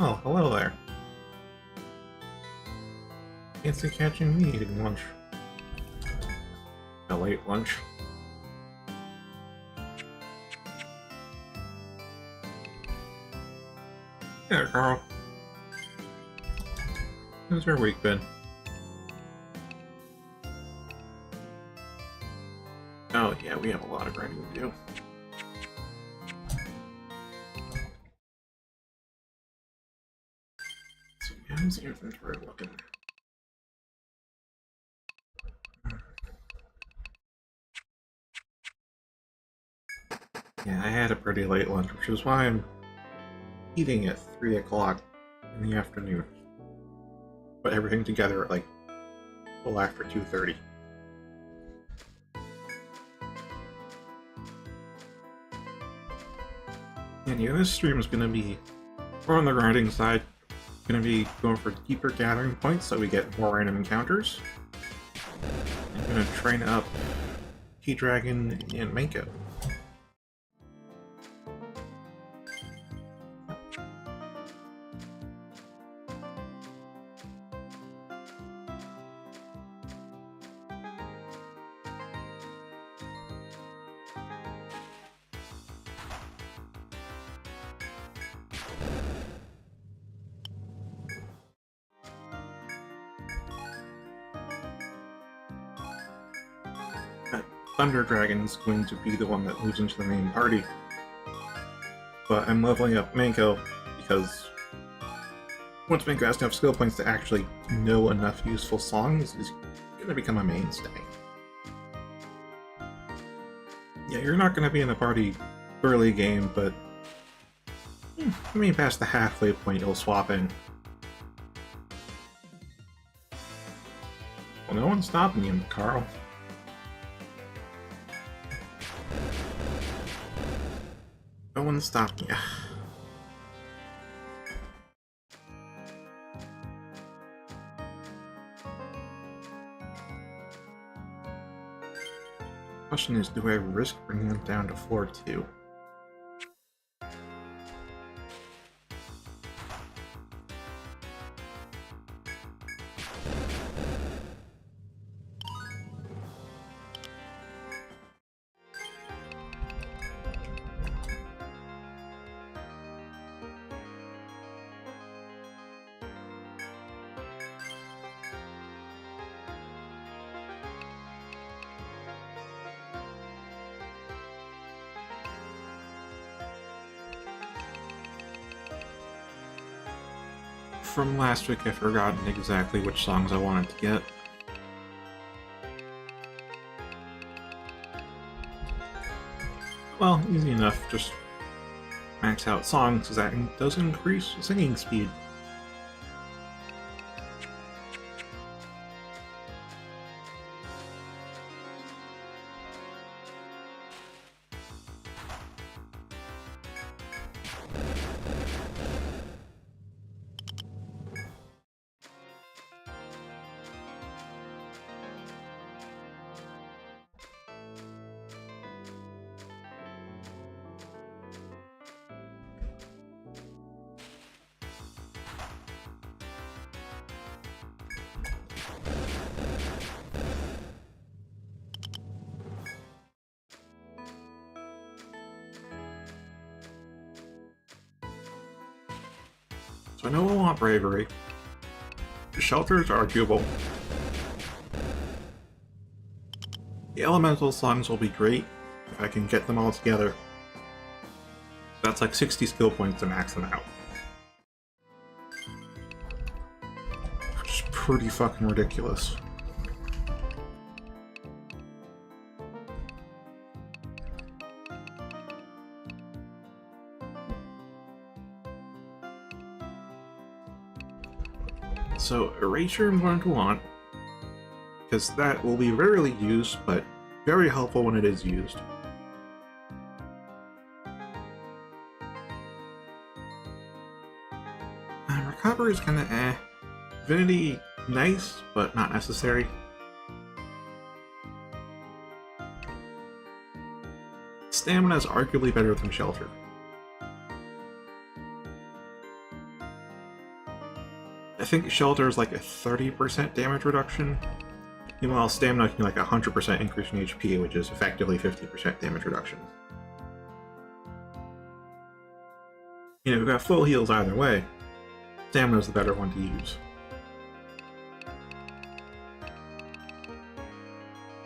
Oh, hello there. Fancy catching me eating lunch. A late lunch. Yeah, Carl. How's your week been? Oh, yeah, we have a lot of grinding to do. So, how's the inventory looking? Yeah, I had a pretty late lunch, which is why I'm eating at 3 o'clock in the afternoon. Put everything together at like a little after 2:30. And yeah, this stream is going to be, more on the grinding side, going to be going for deeper gathering points so we get more random encounters. I'm going to train up T-Dragon and Mako. Thunder Dragon's going to be the one that moves into the main party. But I'm leveling up Mako because once Mako has enough skill points to actually know enough useful songs, he's going to become a mainstay. Yeah, you're not going to be in the party early game, but I mean, past the halfway point, you'll swap in. Well, no one's stopping you, Carl. No one stopped me. Question is, do I risk bringing them down to floor 2? From last week, I've forgotten exactly which songs I wanted to get. Well, easy enough, just max out songs, because that does increase singing speed. So I know we'll want Bravery. Shelter is arguable. The Elemental songs will be great if I can get them all together. That's like 60 skill points to max them out. Which is pretty fucking ridiculous. So, Erasure I'm going to want, because that will be rarely used, but very helpful when it is used. Recovery is kind of eh. Divinity, nice, but not necessary. Stamina is arguably better than Shelter. I think Shelter is like a 30% damage reduction. Meanwhile, Stamina can be like a 100% increase in HP, which is effectively 50% damage reduction. You know, we've got full heals either way. Stamina's the better one to use.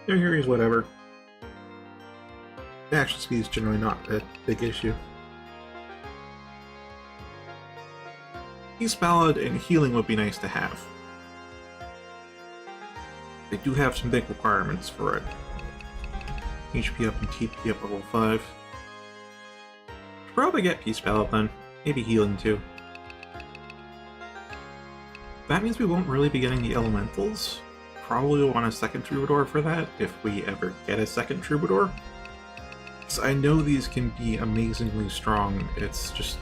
Here's whatever. The action speed is generally not a big issue. Peace Ballad and healing would be nice to have. They do have some big requirements for it. HP up and TP up level 5. Should probably get Peace Ballad then. Maybe healing too. That means we won't really be getting the elementals. Probably want a second Troubadour for that, if we ever get a second Troubadour. So I know these can be amazingly strong, it's just...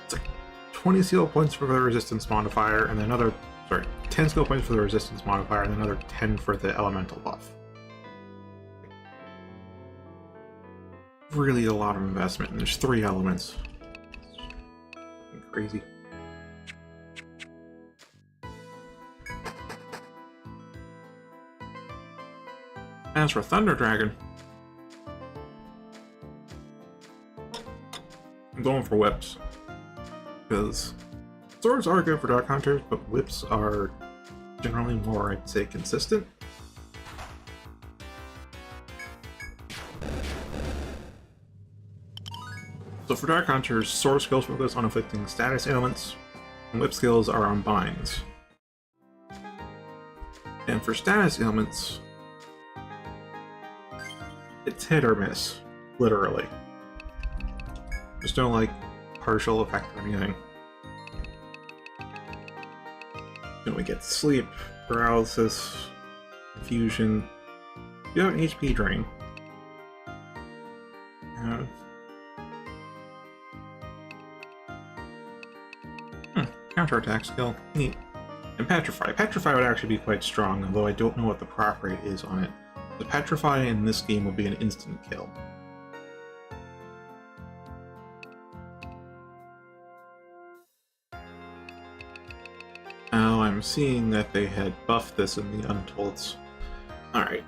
It's like 20 skill points for the resistance modifier, and then another... Sorry, 10 skill points for the resistance modifier, and another 10 for the elemental buff. Really a lot of investment, and there's 3 elements. It's crazy. As for Thunder Dragon, I'm going for whips, because swords are good for Dark Hunters, but whips are generally more, I'd say, consistent. So for Dark Hunters, sword skills focus on inflicting status ailments, and whip skills are on binds. And for status ailments, it's hit or miss, literally. There's no, like, partial effect or anything. Then we get sleep, paralysis, confusion. You have an HP drain. Counterattack skill. Neat. And Petrify. Petrify would actually be quite strong, although I don't know what the proc rate is on it. The Petrify in this game will be an instant kill. Oh, I'm seeing that they had buffed this in the Untolds. Alright.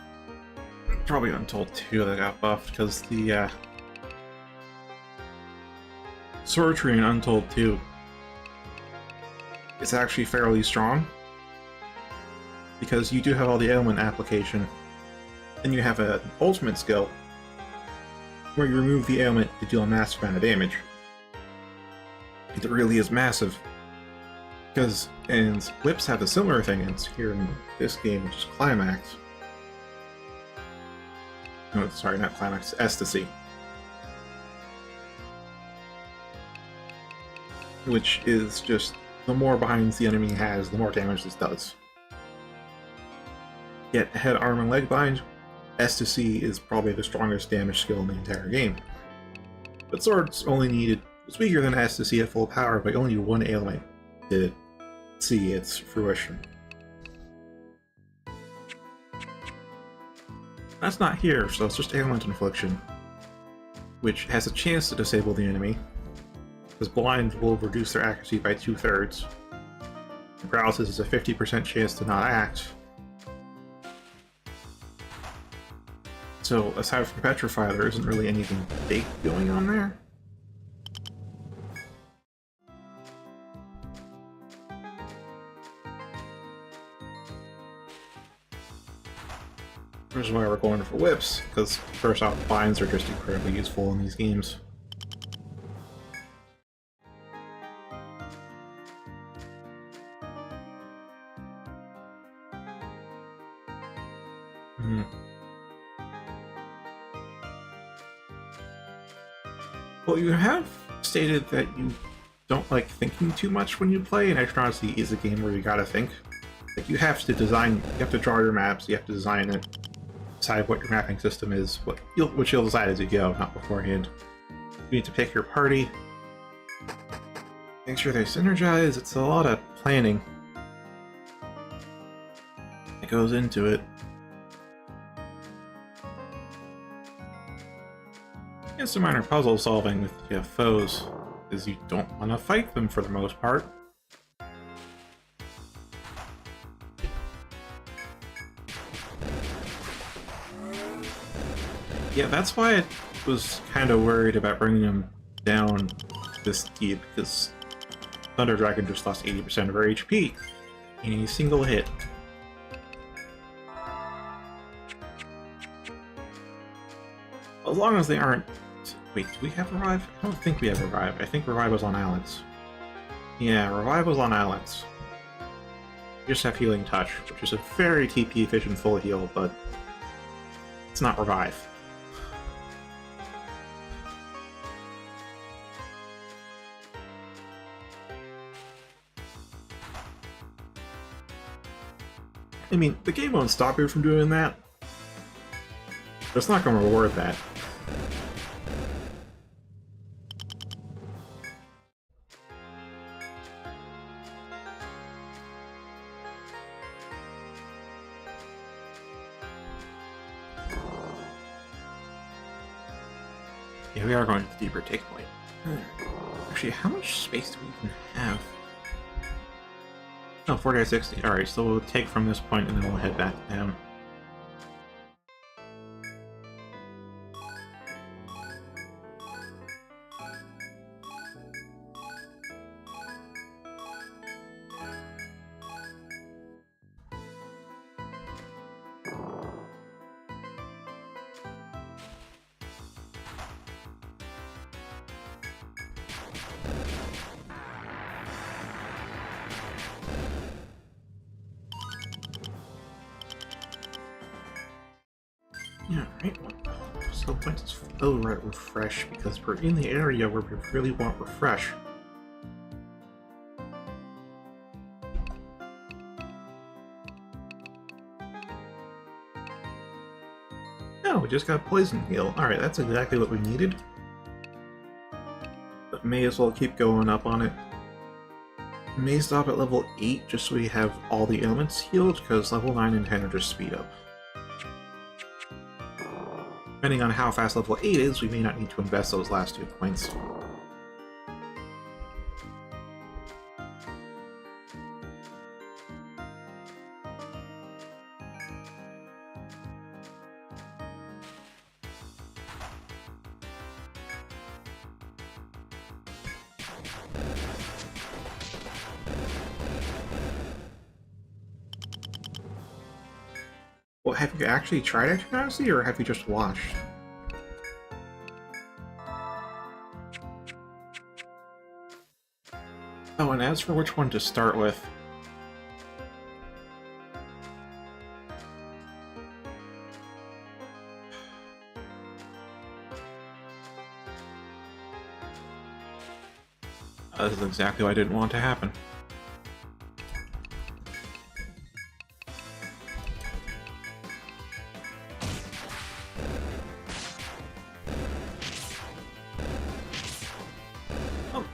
Probably Untold 2 that got buffed, because the Sorcery in Untold 2 is actually fairly strong, because you do have all the ailment application. Then you have an ultimate skill where you remove the ailment to deal a massive amount of damage. It really is massive. And whips have a similar thing, and it's here in this game, which is Climax. No, sorry, not Climax, Ecstasy. Which is just, the more binds the enemy has, the more damage this does. Yet, head, arm, and leg bind, Ecstasy is probably the strongest damage skill in the entire game. But swords only needed, it's weaker than Ecstasy at full power, but you only need one ailment to see its fruition. That's not here, so it's just ailment infliction, which has a chance to disable the enemy, because blind will reduce their accuracy by 2/3. Paralysis is a 50% chance to not act. So, aside from Petrify, there isn't really anything big going on there. Which is why we're going for whips, because first off, binds are just incredibly useful in these games. Well, you have stated that you don't like thinking too much when you play, and Etrian Odyssey is a game where you gotta think. Like, you have to design, you have to draw your maps, you have to design it, decide what your mapping system is, which you'll decide as you go, not beforehand. You need to pick your party, make sure they synergize. It's a lot of planning that goes into it. And some minor puzzle solving with foes, because you don't want to fight them for the most part. Yeah, that's why I was kind of worried about bringing him down this deep, because Thunder Dragon just lost 80% of her HP in a single hit. As long as they aren't... Wait, do we have Revive? I don't think we have Revive. I think Revive was on Alex. Yeah, Revive was on Alex. You just have Healing Touch, which is a very TP-efficient full heal, but it's not Revive. I mean, the game won't stop you from doing that, but it's not going to reward that. Yeah, we are going to the deeper take point. Actually, how much space do we even have? Oh, 40 or 60. Alright, so we'll take from this point and then we'll head back down. Yeah, right. So let's right refresh, because we're in the area where we really want refresh. No, we just got Poison Heal. Alright, that's exactly what we needed. But may as well keep going up on it. May stop at level 8 just so we have all the elements healed, because level 9 and 10 are just speed up. Depending on how fast level 8 is, we may not need to invest those last 2 points. Well, have you actually tried Etrian Odyssey, or have you just watched? Oh, and as for which one to start with... This is exactly what I didn't want to happen.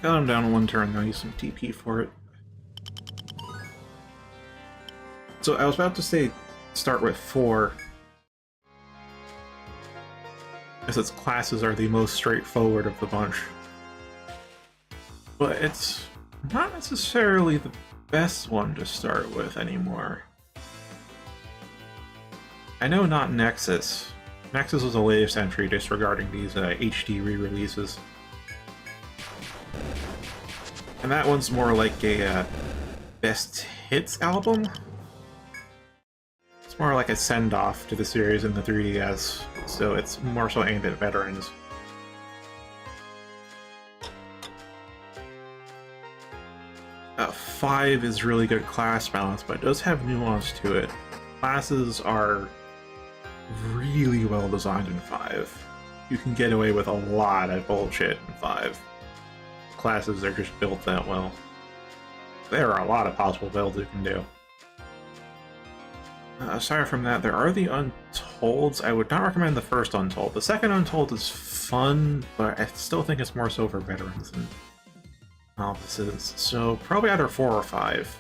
Got him down one turn, I'll use some TP for it. So I was about to say start with 4, as its classes are the most straightforward of the bunch. But it's not necessarily the best one to start with anymore. I know not Nexus. Nexus was the latest entry disregarding these HD re-releases. And that one's more like a best hits album. It's more like a send-off to the series in the 3DS, so it's more so aimed at veterans. Five is really good class balance, but it does have nuance to it. Classes are really well designed in 5. You can get away with a lot of bullshit in 5. Classes are just built that well. There are a lot of possible builds you can do. Aside from that, there are the Untolds. I would not recommend the first Untold. The second Untold is fun, but I still think it's more so for veterans than novices. So probably either 4 or 5.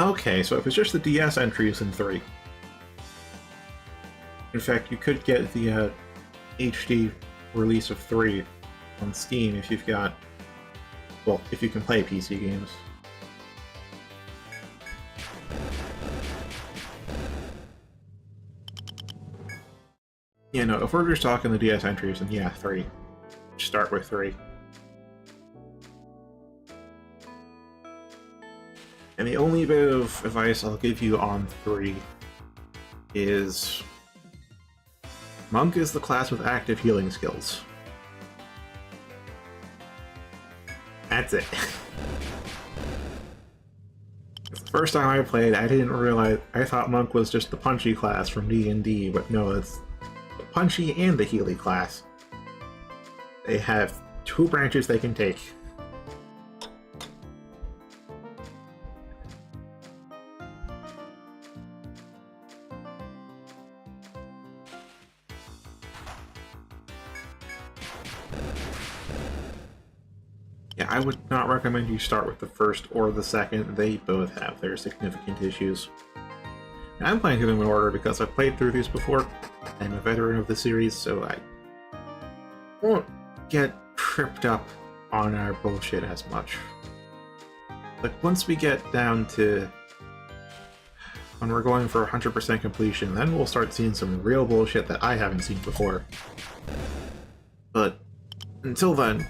Okay, so if it's just the DS entries in 3. In fact, you could get the HD release of 3 on Steam if you've got... well, if you can play PC games. You know, if we're just talking the DS entries, then yeah, 3. Start with 3. And the only bit of advice I'll give you on 3 is Monk is the class with active healing skills. That's it. The first time I played, I didn't realize, I thought Monk was just the punchy class from D&D, but no, it's the punchy and the healy class. They have 2 branches they can take. Yeah, I would not recommend you start with the first or the second. They both have their significant issues. Now, I'm playing through them in order because I've played through these before. I'm a veteran of the series, so I won't get tripped up on our bullshit as much. But once we get down to when we're going for 100% completion, then we'll start seeing some real bullshit that I haven't seen before. But until then,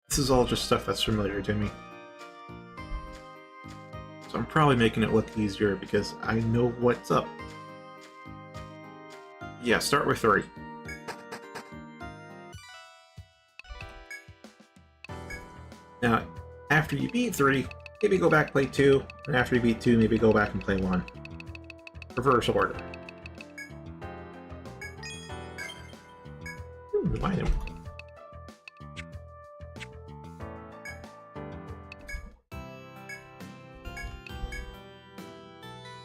this is all just stuff that's familiar to me. So I'm probably making it look easier because I know what's up. Yeah, start with 3. Now, after you beat 3, maybe go back play 2, and after you beat 2, maybe go back and play 1. Reverse order. New item.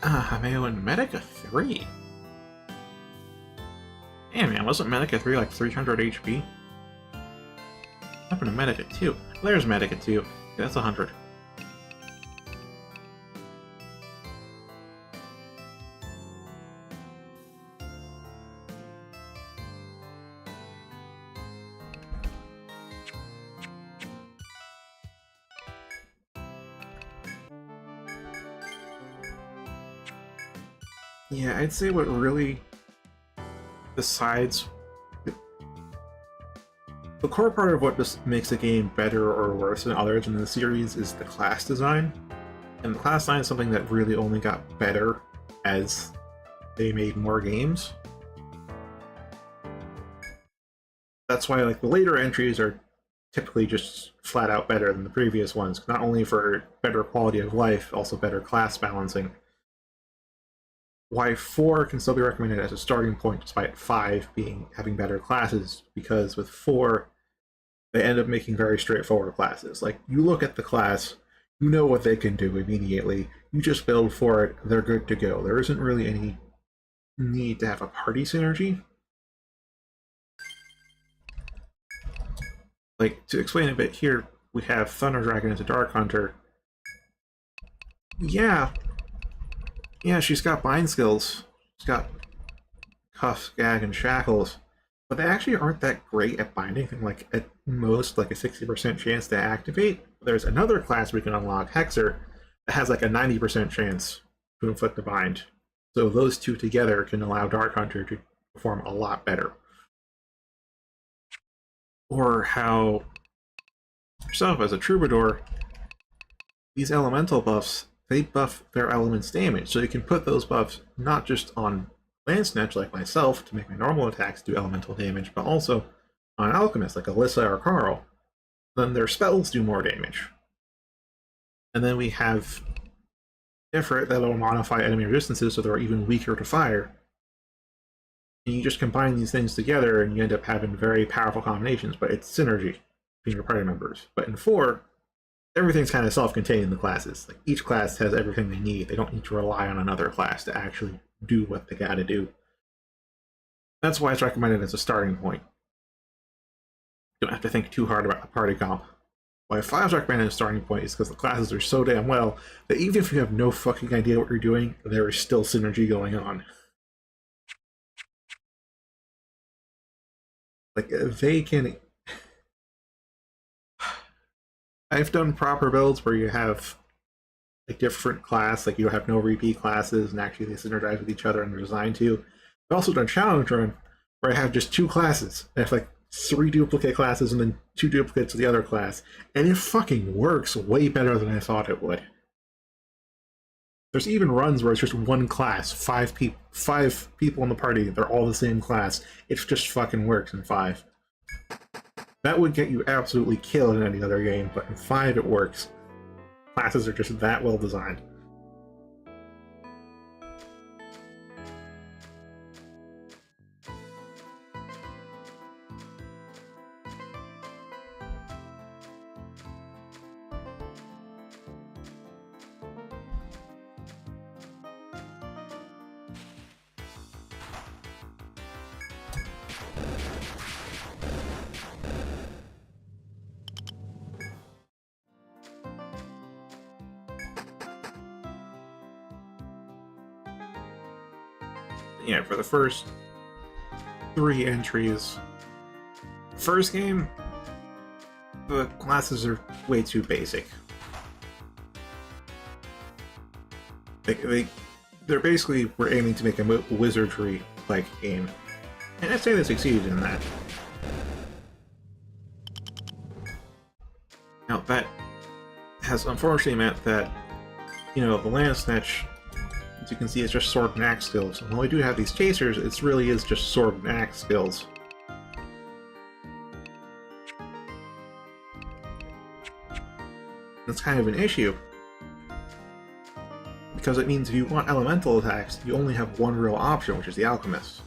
Hameo and Medica 3. Damn, man, wasn't Medica 3 like 300 HP? What happened to Medica 2? There's Medica 2. Yeah, that's 100. Yeah, I'd say what really decides the core part of what just makes a game better or worse than others in the series is the class design. And the class design is something that really only got better as they made more games. That's why like the later entries are typically just flat out better than the previous ones, not only for better quality of life, also better class balancing. Why 4 can still be recommended as a starting point despite 5 having better classes, because with 4 they end up making very straightforward classes. Like, you look at the class, you know what they can do immediately, you just build for it, they're good to go. There isn't really any need to have a party synergy. Like, to explain a bit here, we have Thunder Dragon as a Dark Hunter. Yeah, she's got bind skills. She's got cuffs, gag, and shackles. But they actually aren't that great at binding. Like, at most, like a 60% chance to activate. There's another class we can unlock, Hexer, that has like a 90% chance to inflict a bind. So those two together can allow Dark Hunter to perform a lot better. Or how yourself as a Troubadour, these elemental buffs, they buff their element's damage, so you can put those buffs not just on Land Snatch like myself to make my normal attacks do elemental damage, but also on alchemists like Alyssa or Carl. Then their spells do more damage. And then we have Ifrit that'll modify enemy resistances so they're even weaker to fire. And you just combine these things together and you end up having very powerful combinations, but it's synergy between your party members. But in 4, everything's kind of self-contained in the classes. Like, each class has everything they need. They don't need to rely on another class to actually do what they gotta do. That's why it's recommended as a starting point. You don't have to think too hard about the party comp. Why 5 is recommended as a starting point is because the classes are so damn well that even if you have no fucking idea what you're doing, there is still synergy going on. Like, they can... I've done proper builds where you have a different class, like you have no repeat classes, and actually they synergize with each other and they're designed to. I've also done challenge run where I have just 2 classes. I have like 3 duplicate classes and then 2 duplicates of the other class. And it fucking works way better than I thought it would. There's even runs where it's just 1 class, 5 people in the party, they're all the same class. It just fucking works in 5. That would get you absolutely killed in any other game, but in 5 it works. Classes are just that well designed. Yeah, for the first 3 entries. First game, the classes are way too basic. They're basically, we're aiming to make a wizardry-like game. And I'd say they succeeded in that. Now, that has unfortunately meant that, you know, the land snatch, as you can see, it's just sword and axe skills. And while we do have these chasers, it really is just sword and axe skills. That's kind of an issue, because it means if you want elemental attacks, you only have one real option, which is the alchemist.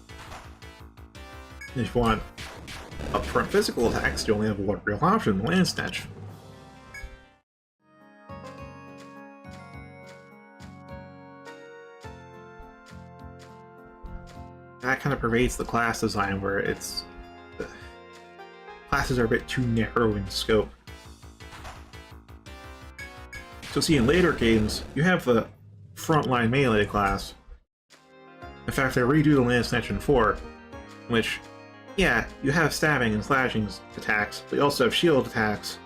And if you want upfront physical attacks, you only have one real option, the land snatch. That kind of pervades the class design, where the classes are a bit too narrow in scope. So see, in later games, you have the frontline melee class. In fact, they redo the land snatch in 4, which, yeah, you have stabbing and slashing attacks, but you also have shield attacks,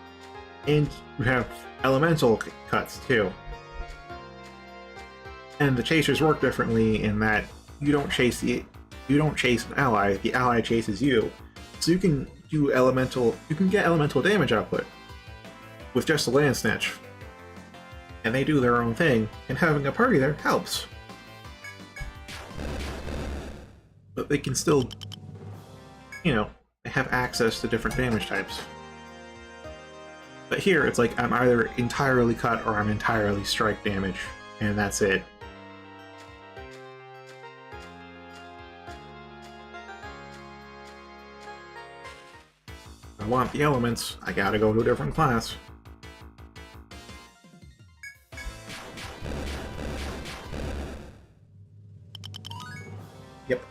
and you have elemental cuts too. And the chasers work differently in that you don't chase an ally, the ally chases you. So you can get elemental damage output with just a land snatch. And they do their own thing, and having a party there helps. But they can still, you know, they have access to different damage types. But here, it's like I'm either entirely cut or I'm entirely strike damage, and that's it. If I want the elements, I gotta go to a different class. Yep.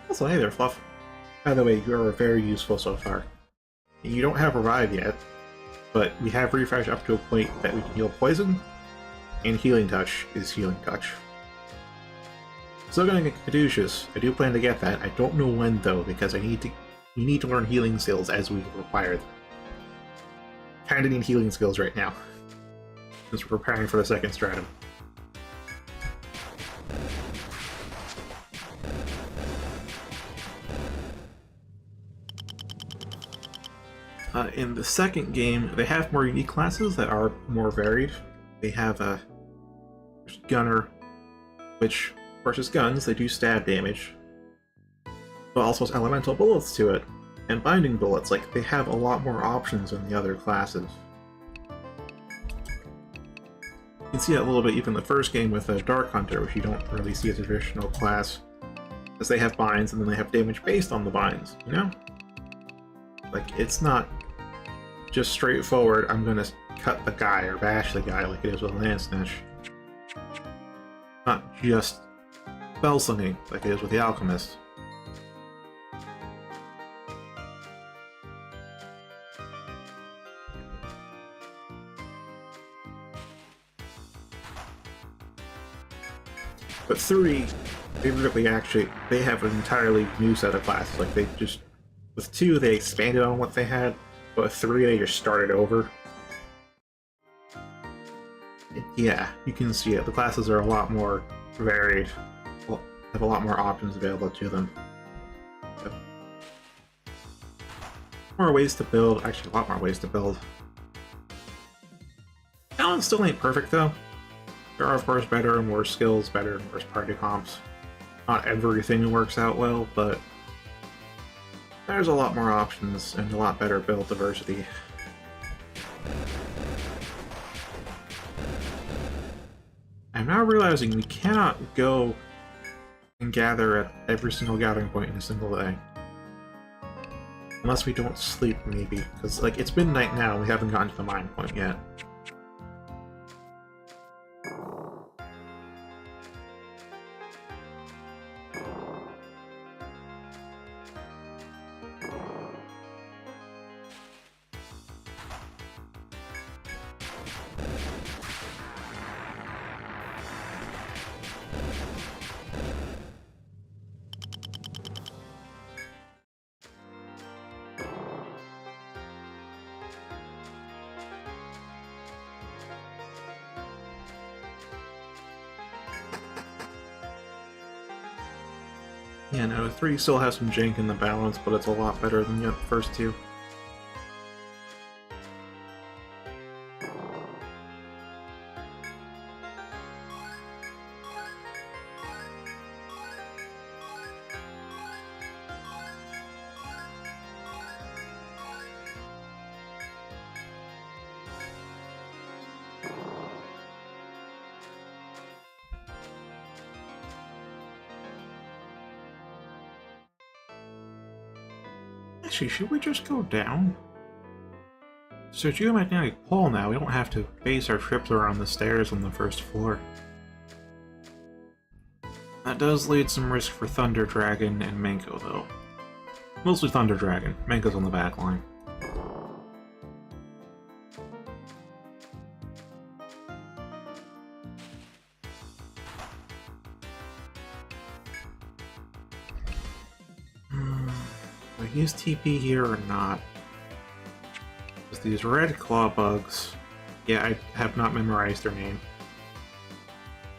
Also, hey there, Fluff. By the way, you are very useful so far. You don't have Revive yet, but we have Refresh up to a point that we can heal Poison, and Healing Touch is Healing Touch. Still gonna get Caduceus. I do plan to get that. I don't know when though, because we need to learn healing skills as we require them. Kinda need healing skills right now, since we're preparing for the second stratum. In the second game, they have more unique classes that are more varied. They have Gunner, which versus guns, they do stab damage, but also has elemental bullets to it, and binding bullets. Like, they have a lot more options than the other classes. You can see that a little bit even in the first game with a Dark Hunter, which you don't really see as a traditional class, because they have binds and then they have damage based on the binds, you know? Like, it's not just straightforward, I'm gonna cut the guy or bash the guy like it is with a land snatch. Not just spell slinging like it is with the alchemist. But 3, they have an entirely new set of classes. Like, with 2 they expanded on what they had, but with 3 they just started over. Yeah, you can see it. The classes are a lot more varied, have a lot more options available to them. More ways to build, actually a lot more ways to build. Balance still ain't perfect though. There are of course better and worse skills, better and worse party comps. Not everything works out well, but there's a lot more options and a lot better build diversity. I'm now realizing we cannot go and gather at every single gathering point in a single day. Unless we don't sleep, maybe. Because, like, it's midnight now, and we haven't gotten to the mine point yet. Yeah, no, 3 still has some jank in the balance, but it's a lot better than the first 2. Actually, should we just go down? So geomagnetic pole now, we don't have to base our trips around the stairs on the first floor. That does lead some risk for Thunder Dragon and Manko though. Mostly Thunder Dragon, Manko's on the back line. Use TP here or not? Because these red claw bugs, yeah, I have not memorized their name.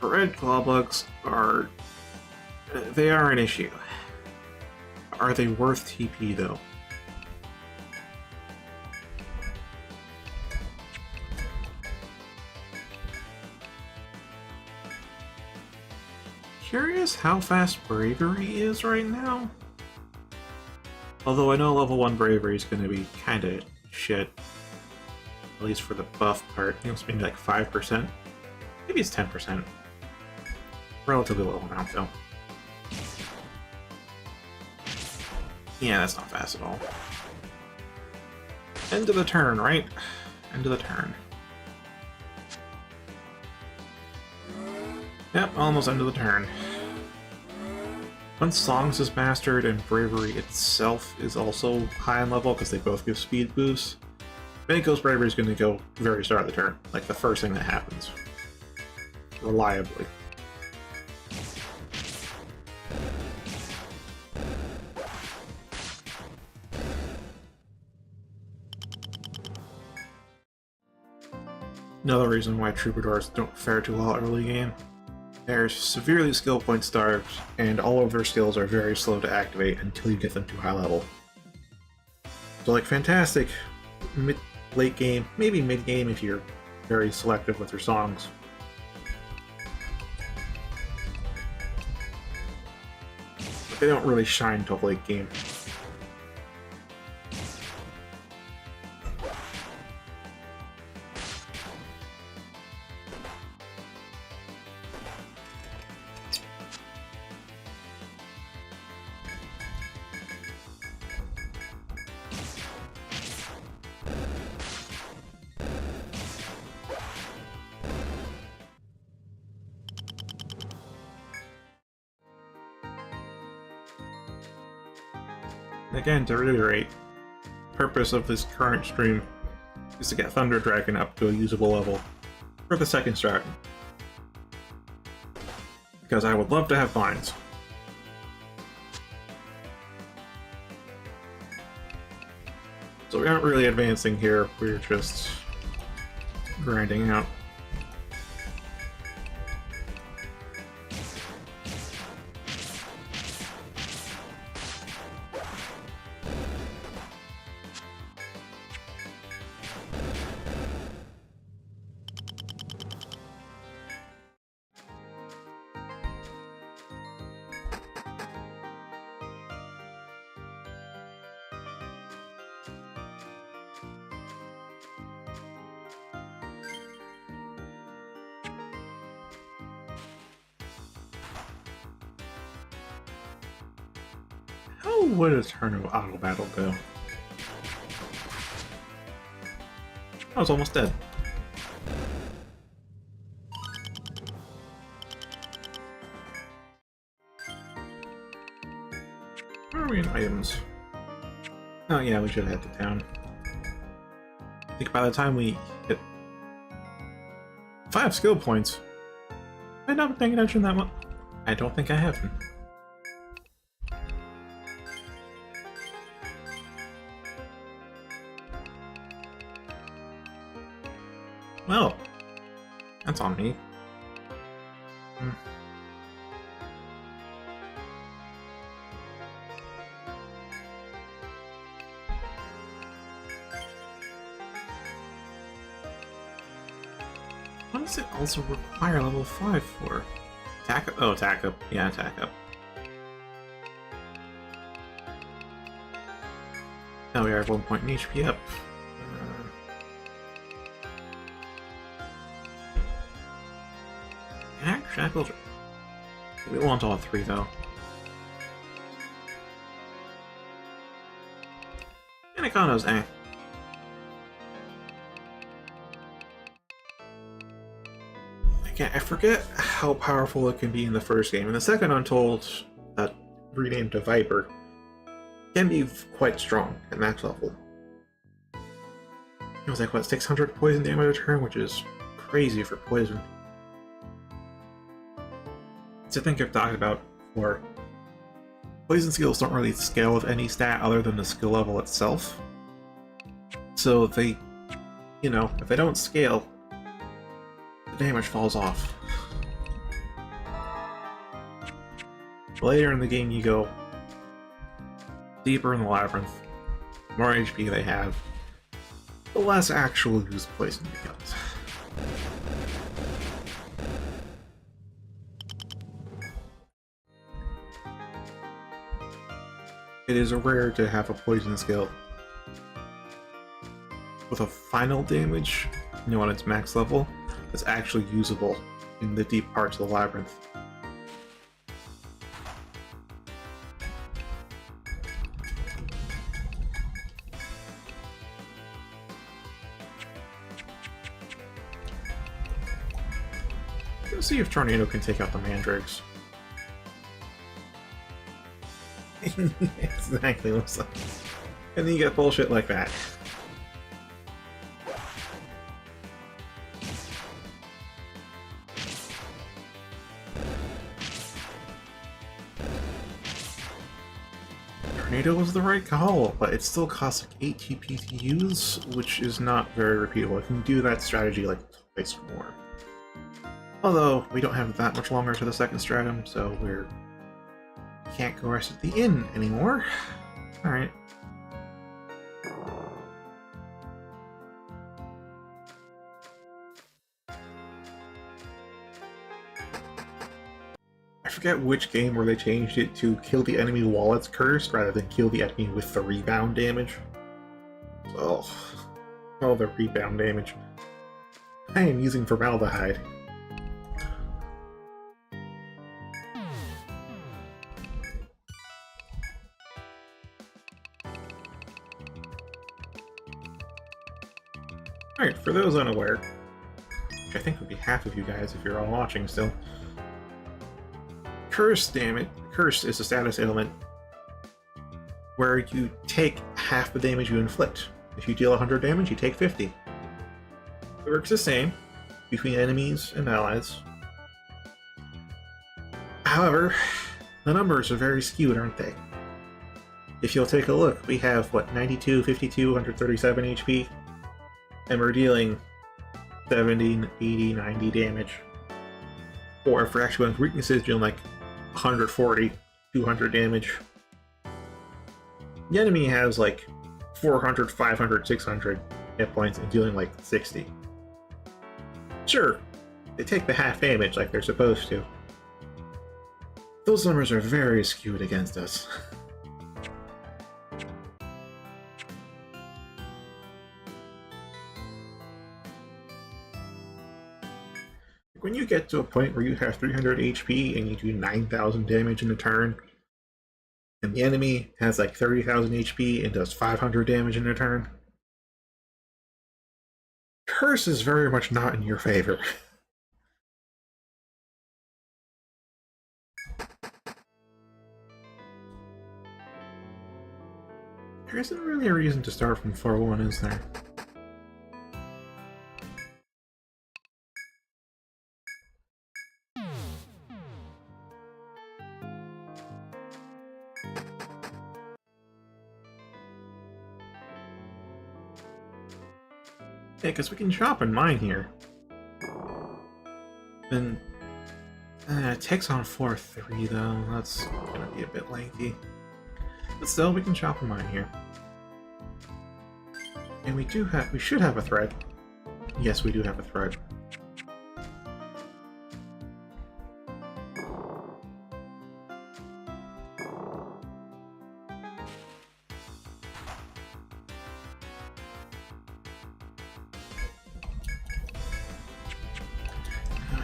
The red claw bugs are, they are an issue. Are they worth TP though? Curious how fast Bravery is right now? Although I know level 1 Bravery is going to be kinda shit. At least for the buff part. I think it's maybe like 5%. Maybe it's 10%. Relatively low amount though. Yeah, that's not fast at all. End of the turn, right? End of the turn. Yep, almost end of the turn. Once Songs is mastered and Bravery itself is also high in level because they both give speed boosts, Manko's Bravery is going to go very start of the turn, like the first thing that happens. Reliably. Another reason why Troubadours don't fare too well early game. They're severely skill point starved, and all of their skills are very slow to activate until you get them to high level. So like Fantastic, late game, maybe mid game if you're very selective with your songs. But they don't really shine until late game. Again, to reiterate, the purpose of this current stream is to get Thunder Dragon up to a usable level for the second strat. Because I would love to have binds. So we aren't really advancing here, we're just grinding out. How would a turn of auto battle go? I was almost dead. Where are we in items? Oh yeah, we should head to town. I think by the time we hit 5 skill points, I've not been paying attention that much. I don't think I have been. Well, that's on me. What does it also require level 5 for? Attack up? Oh, attack up. Yeah, attack up. Now we are 1 point in HP up. Shackles. We want all 3 though. Anaconda's eh. I forget how powerful it can be in the first game. In the second Untold, renamed to Viper, can be quite strong at max level. It was like, what, 600 poison damage a turn, which is crazy for poison. So I think I've talked about before, poison skills don't really scale with any stat other than the skill level itself. So they, you know, if they don't scale, the damage falls off. Later in the game you go deeper in the labyrinth, the more HP they have, the less actual use poison becomes. It is rare to have a poison skill with a final damage, you know, on its max level, that's actually usable in the deep parts of the labyrinth. Let's see if Tornado can take out the mandrakes. Exactly, looks like. And then you get bullshit like that. Tornado was the right call, but it still costs like 8 TP to use, which is not very repeatable. You can do that strategy like twice or more. Although, we don't have that much longer to the second stratum, so we can't go rest at the inn anymore. Alright. I forget which game where they changed it to kill the enemy while it's cursed rather than kill the enemy with the rebound damage. Oh, the rebound damage. I am using formaldehyde. Alright, for those unaware, which I think would be half of you guys if you're all watching still, Curse damage. Curse is a status ailment where you take half the damage you inflict. If you deal 100 damage, you take 50. It works the same between enemies and allies. However, the numbers are very skewed, aren't they? If you'll take a look, we have, what, 92, 52, 137 HP, and we're dealing 70, 80, 90 damage. Or if we're actually on weaknesses, dealing like 140, 200 damage. The enemy has like 400, 500, 600 hit points and dealing like 60. Sure, they take the half damage like they're supposed to. Those numbers are very skewed against us. When you get to a point where you have 300 HP and you do 9,000 damage in a turn, and the enemy has like 30,000 HP and does 500 damage in a turn, Curse is very much not in your favor. There isn't really a reason to start from 4-1, is there? Yeah, because we can chop and mine here. Then it takes on 4-3 though. That's gonna be a bit lengthy. But still, we can chop and mine here. And we should have a thread. Yes, we do have a thread.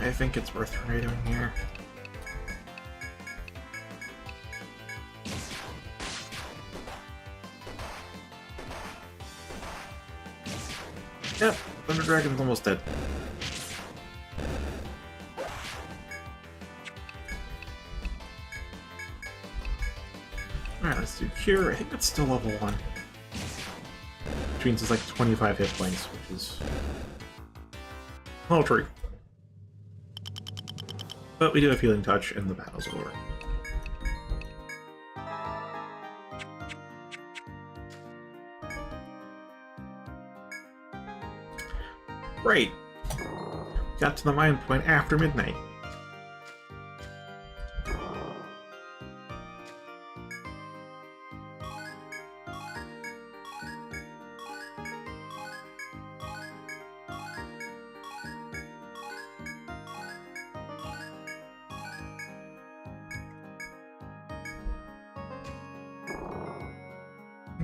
I think it's worth raiding here. Yep, Thunder Dragon's almost dead. Alright, let's do Cure. I think that's still level 1. Which means it's like 25 hit points, which is paltry. But we do have Healing Touch, and the battle's over. Right! Got to the mine point after midnight.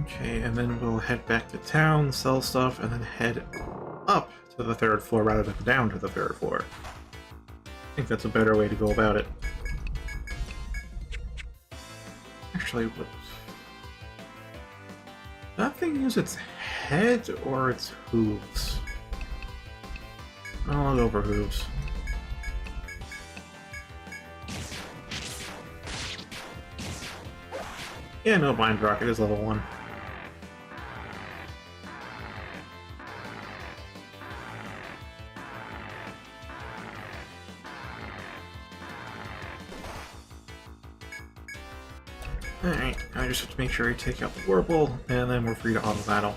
Okay, and then we'll head back to town, sell stuff, and then head up to the 3rd floor rather than down to the 3rd floor. I think that's a better way to go about it. Actually, what... Does that thing use its head or its hooves? I'll go for hooves. Yeah, no, Blind Rocket is level 1. Alright, I just have to make sure I take out the Whirlpool, and then we're free to auto-battle.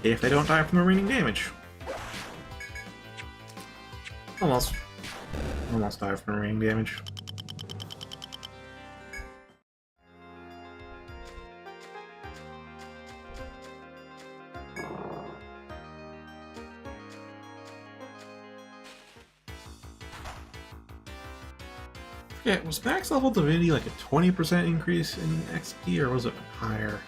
If they don't die from the raining damage. Almost die from the raining damage. Yeah, was max level divinity like a 20% increase in XP, or was it higher?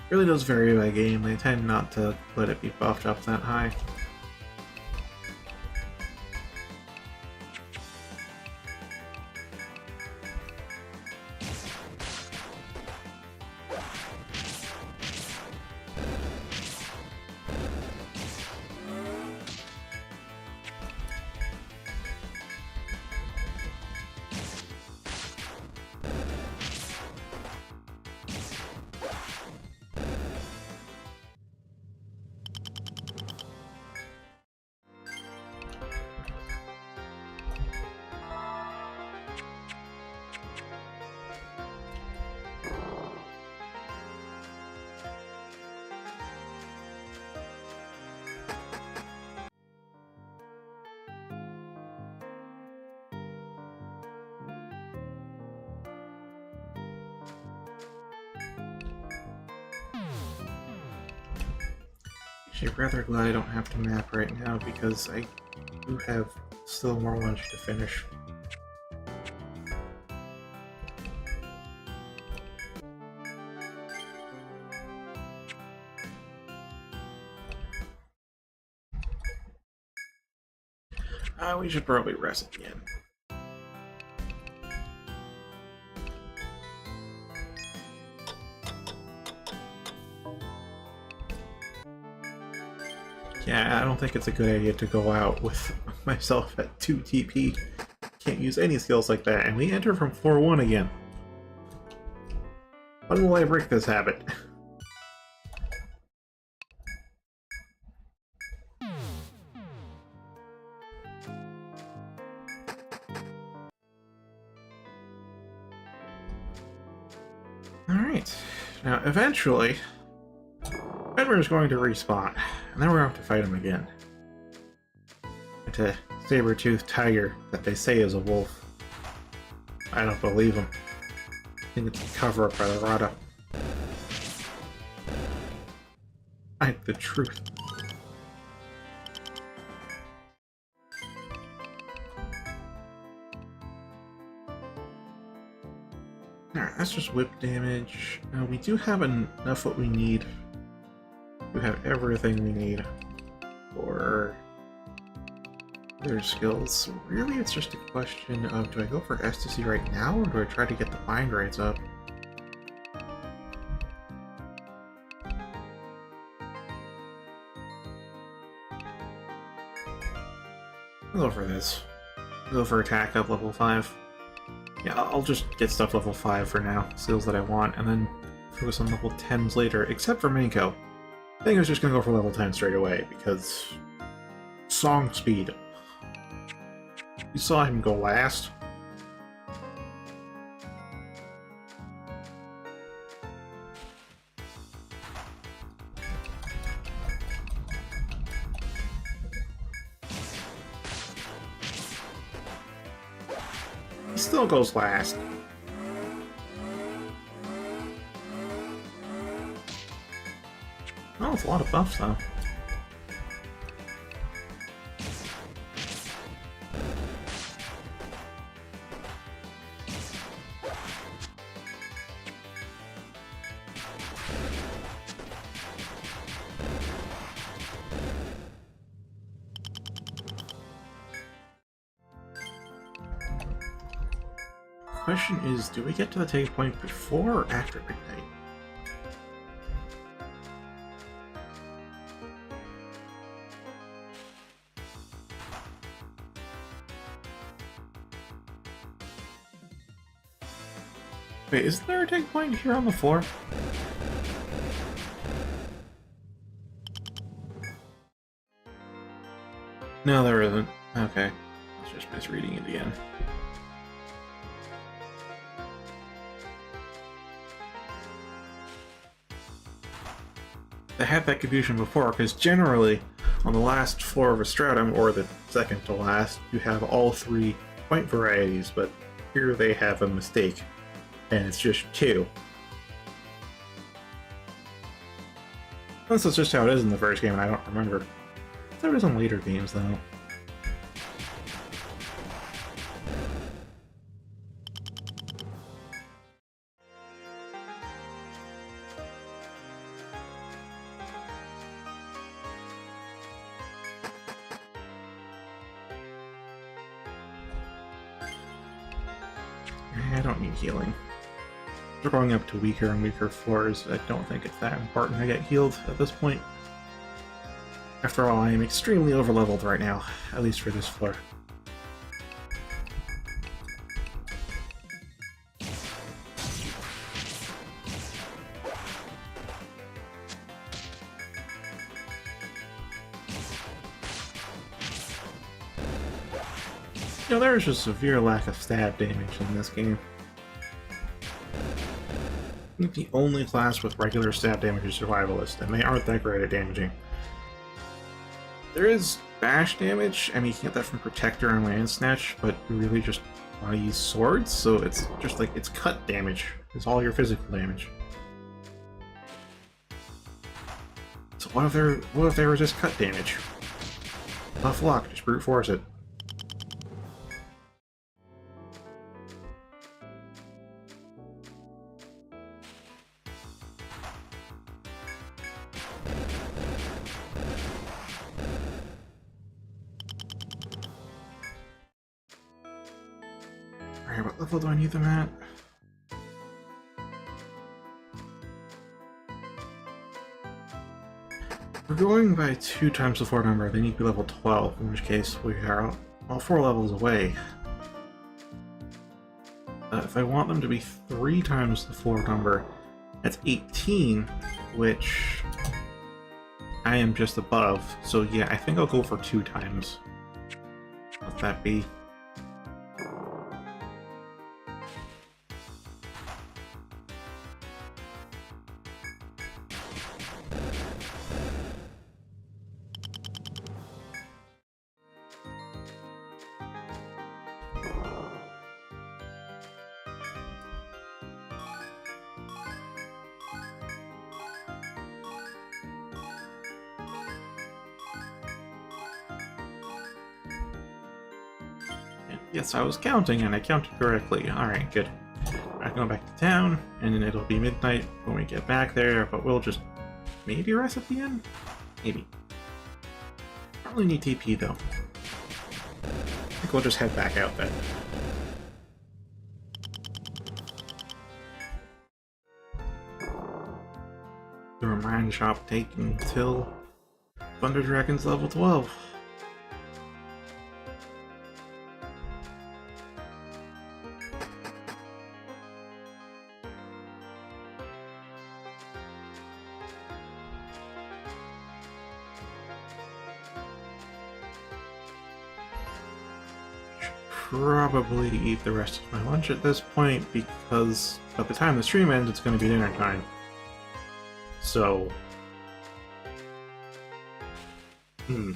It really does vary by game. They tend not to let it be buffed up that high. Actually, rather glad I don't have to map right now because I do have still more lunch to finish. We should probably rest again. Yeah, I don't think it's a good idea to go out with myself at 2 TP. Can't use any skills like that, and we enter from floor 1 again. When will I break this habit? Alright, now eventually, Edward's going to respawn, and then we're going to have to fight him again. It's a saber-toothed tiger that they say is a wolf. I don't believe him. I think it's a cover-up by the Rada. Hide the truth. Alright, that's just whip damage. Now, we do have enough what we need. We have everything we need for other skills. So really, it's just a question of, do I go for ecstasy right now, or do I try to get the bind rates up? I'll go for this. I'll go for attack up level 5. Yeah, I'll just get stuff level 5 for now, skills that I want, and then focus on level 10s later, except for Manko. I think I was just gonna go for level 10 straight away, because song speed. You saw him go last. He still goes last. Oh, it's a lot of buffs though. Question is, do we get to the take point before or after midnight? Wait, isn't there a take point here on the floor? No, there isn't. Okay. I was just misreading it again. I had that confusion before, because generally, on the last floor of a stratum, or the second to last, you have all 3 point varieties, but here they have a mistake, and it's just 2. This is just how it is in the first game, and I don't remember. There was in later games, though. I don't need healing. We're going up to weaker and weaker floors. I don't think it's that important to get healed at this point. After all, I am extremely overleveled right now, at least for this floor. You know, there is a severe lack of stab damage in this game. I think the only class with regular stab damage is Survivalist, and they aren't that great at damaging. There is bash damage, and you can get that from Protector and Land Snatch, but you really just want to use swords, so it's just like, it's cut damage. It's all your physical damage. So what if they resist cut damage? Tough luck, just brute force it. Alright, what level do I need them at? We're going by 2 times the floor number. They need to be level 12, in which case we are all 4 levels away. If I want them to be 3 times the floor number, that's 18, which I am just above. So yeah, I think I'll go for 2 times. Let that be. Yes, I was counting, and I counted correctly. Alright, good. I'm going back to town, and then it'll be midnight when we get back there, but we'll just maybe rest at the end? Maybe. Probably need TP, though. I think we'll just head back out then. The remind shop taking till Thunder Dragon's level 12. Probably eat the rest of my lunch at this point, because by the time the stream ends, it's going to be dinner time. So... On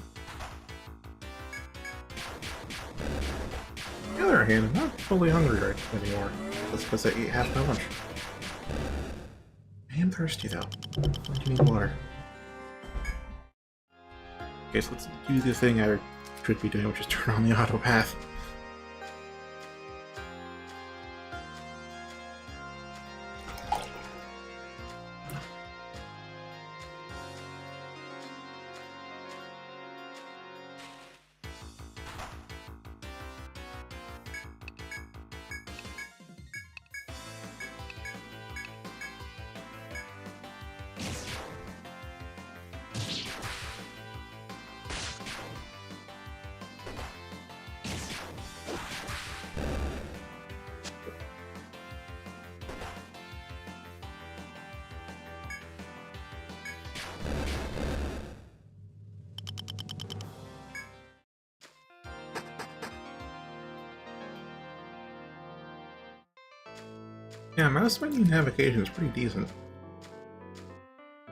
the other hand, I'm not fully hungry right anymore. That's because I ate half my lunch. I am thirsty, though. I do need water. Okay, so let's do the thing I should be doing, which is turn on the auto path. Yeah, mouse menu navigation is pretty decent. I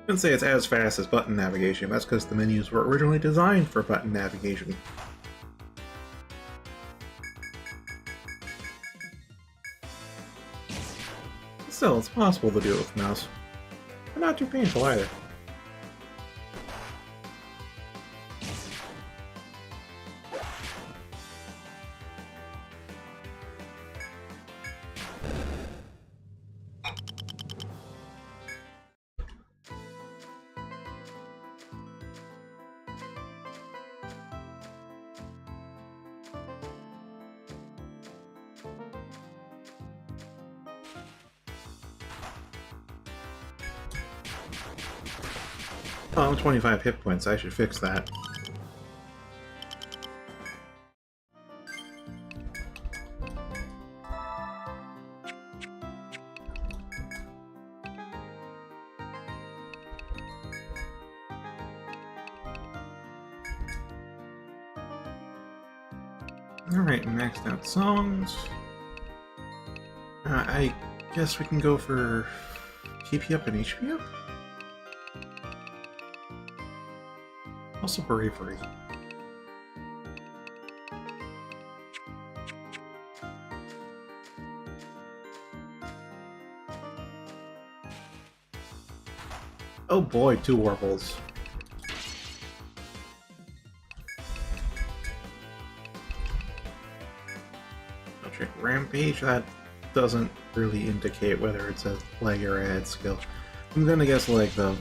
wouldn't say it's as fast as button navigation, that's because the menus were originally designed for button navigation. Still, it's possible to do it with mouse. But not too painful either. Oh, I'm 25 hit points, I should fix that. Alright, maxed out songs. I guess we can go for TP up and HP up? Also bravery. Oh boy, 2 Warbles. I'll check Rampage. That doesn't really indicate whether it's a leg or a head skill. I'm gonna guess leg though.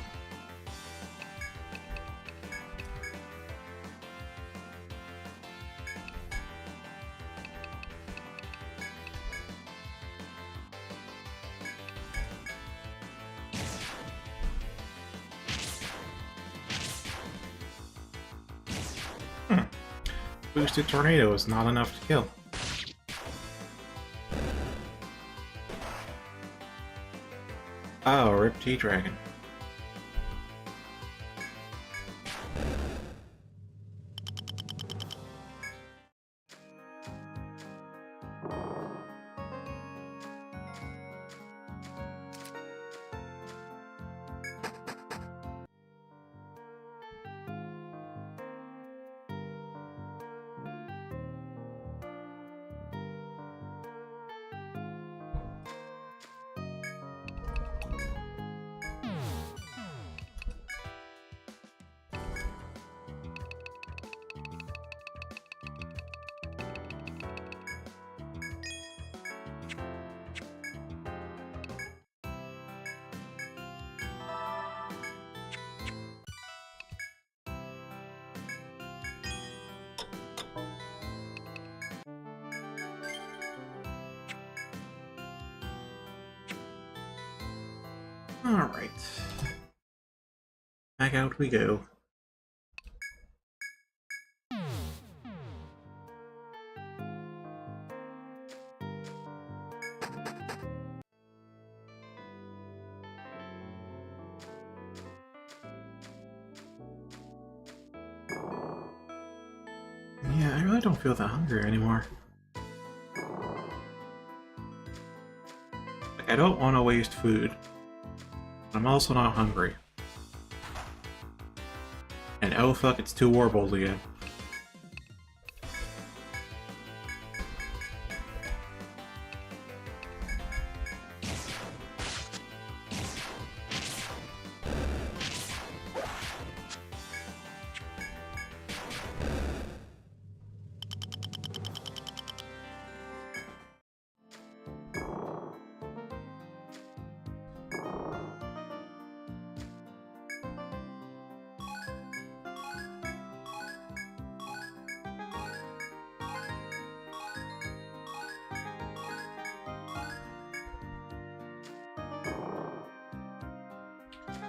boosted tornado is not enough to kill. Oh, rip T-Dragon. Alright. Back out we go. Yeah, I really don't feel that hungry anymore. Like, I don't want to waste food. I'm also not hungry. And oh fuck, it's 2 Warbles again.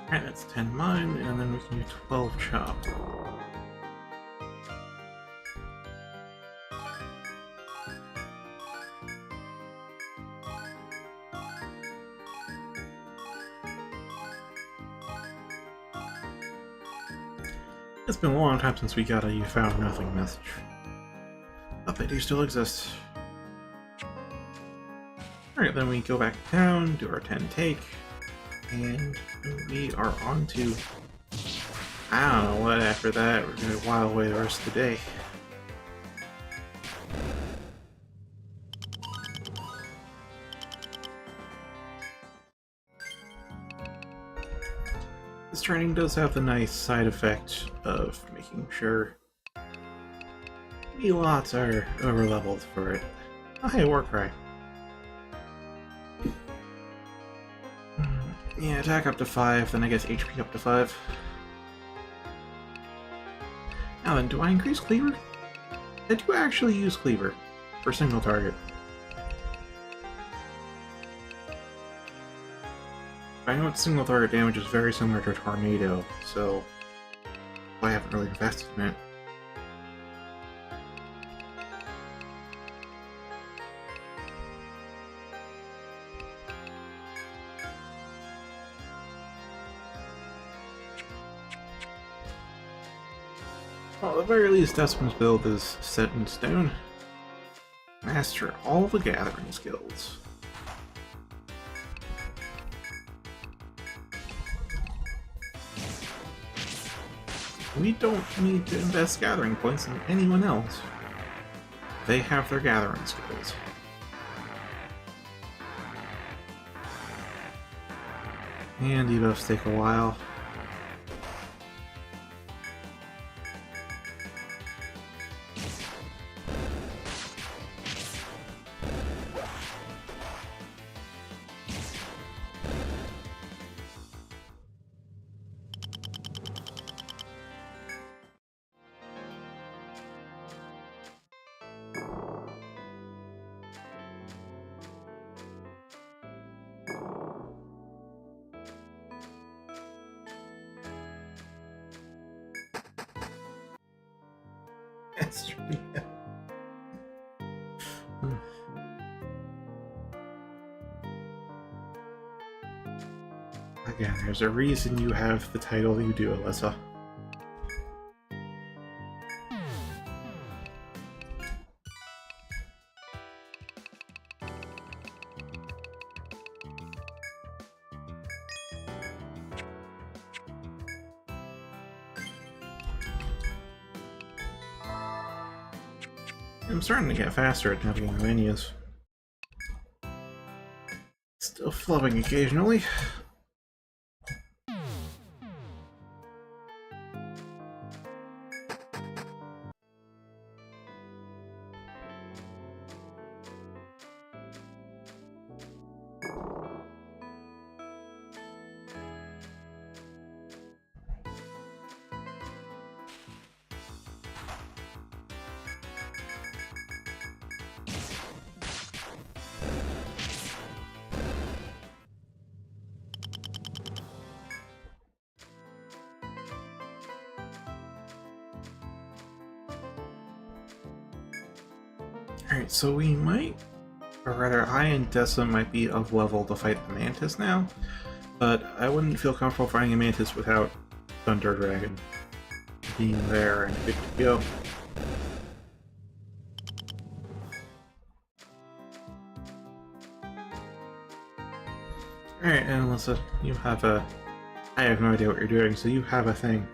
Alright, that's 10 mine, and then we can do 12 chop. It's been a long time since we got a "you found nothing" message. But they do still exist. Alright, then we go back to town, do our 10 take, and we are on to... I don't know what after that, we're gonna while away the rest of the day. This training does have the nice side effect of making sure lots are over-leveled for it. Oh hey, Warcry. Yeah, attack up to 5, then I guess HP up to 5. Now then, do I increase Cleaver? I do actually use Cleaver for single target. I know its single target damage is very similar to Tornado, so I haven't really invested in it. Well, at the very least, Desmond's build is set in stone. Master all the gathering skills. We don't need to invest gathering points in anyone else. They have their gathering skills. And debuffs take a while. That's true. Again, there's a reason you have the title you do, Alyssa. I'm starting to get faster at navigating the menus. Still flubbing occasionally. Alright, so we might, or rather I and Dessa might be of level to fight the Mantis now, but I wouldn't feel comfortable fighting a Mantis without Thunder Dragon being there and good to go. Alright, and Alyssa, you have a... I have no idea what you're doing, so you have a thing.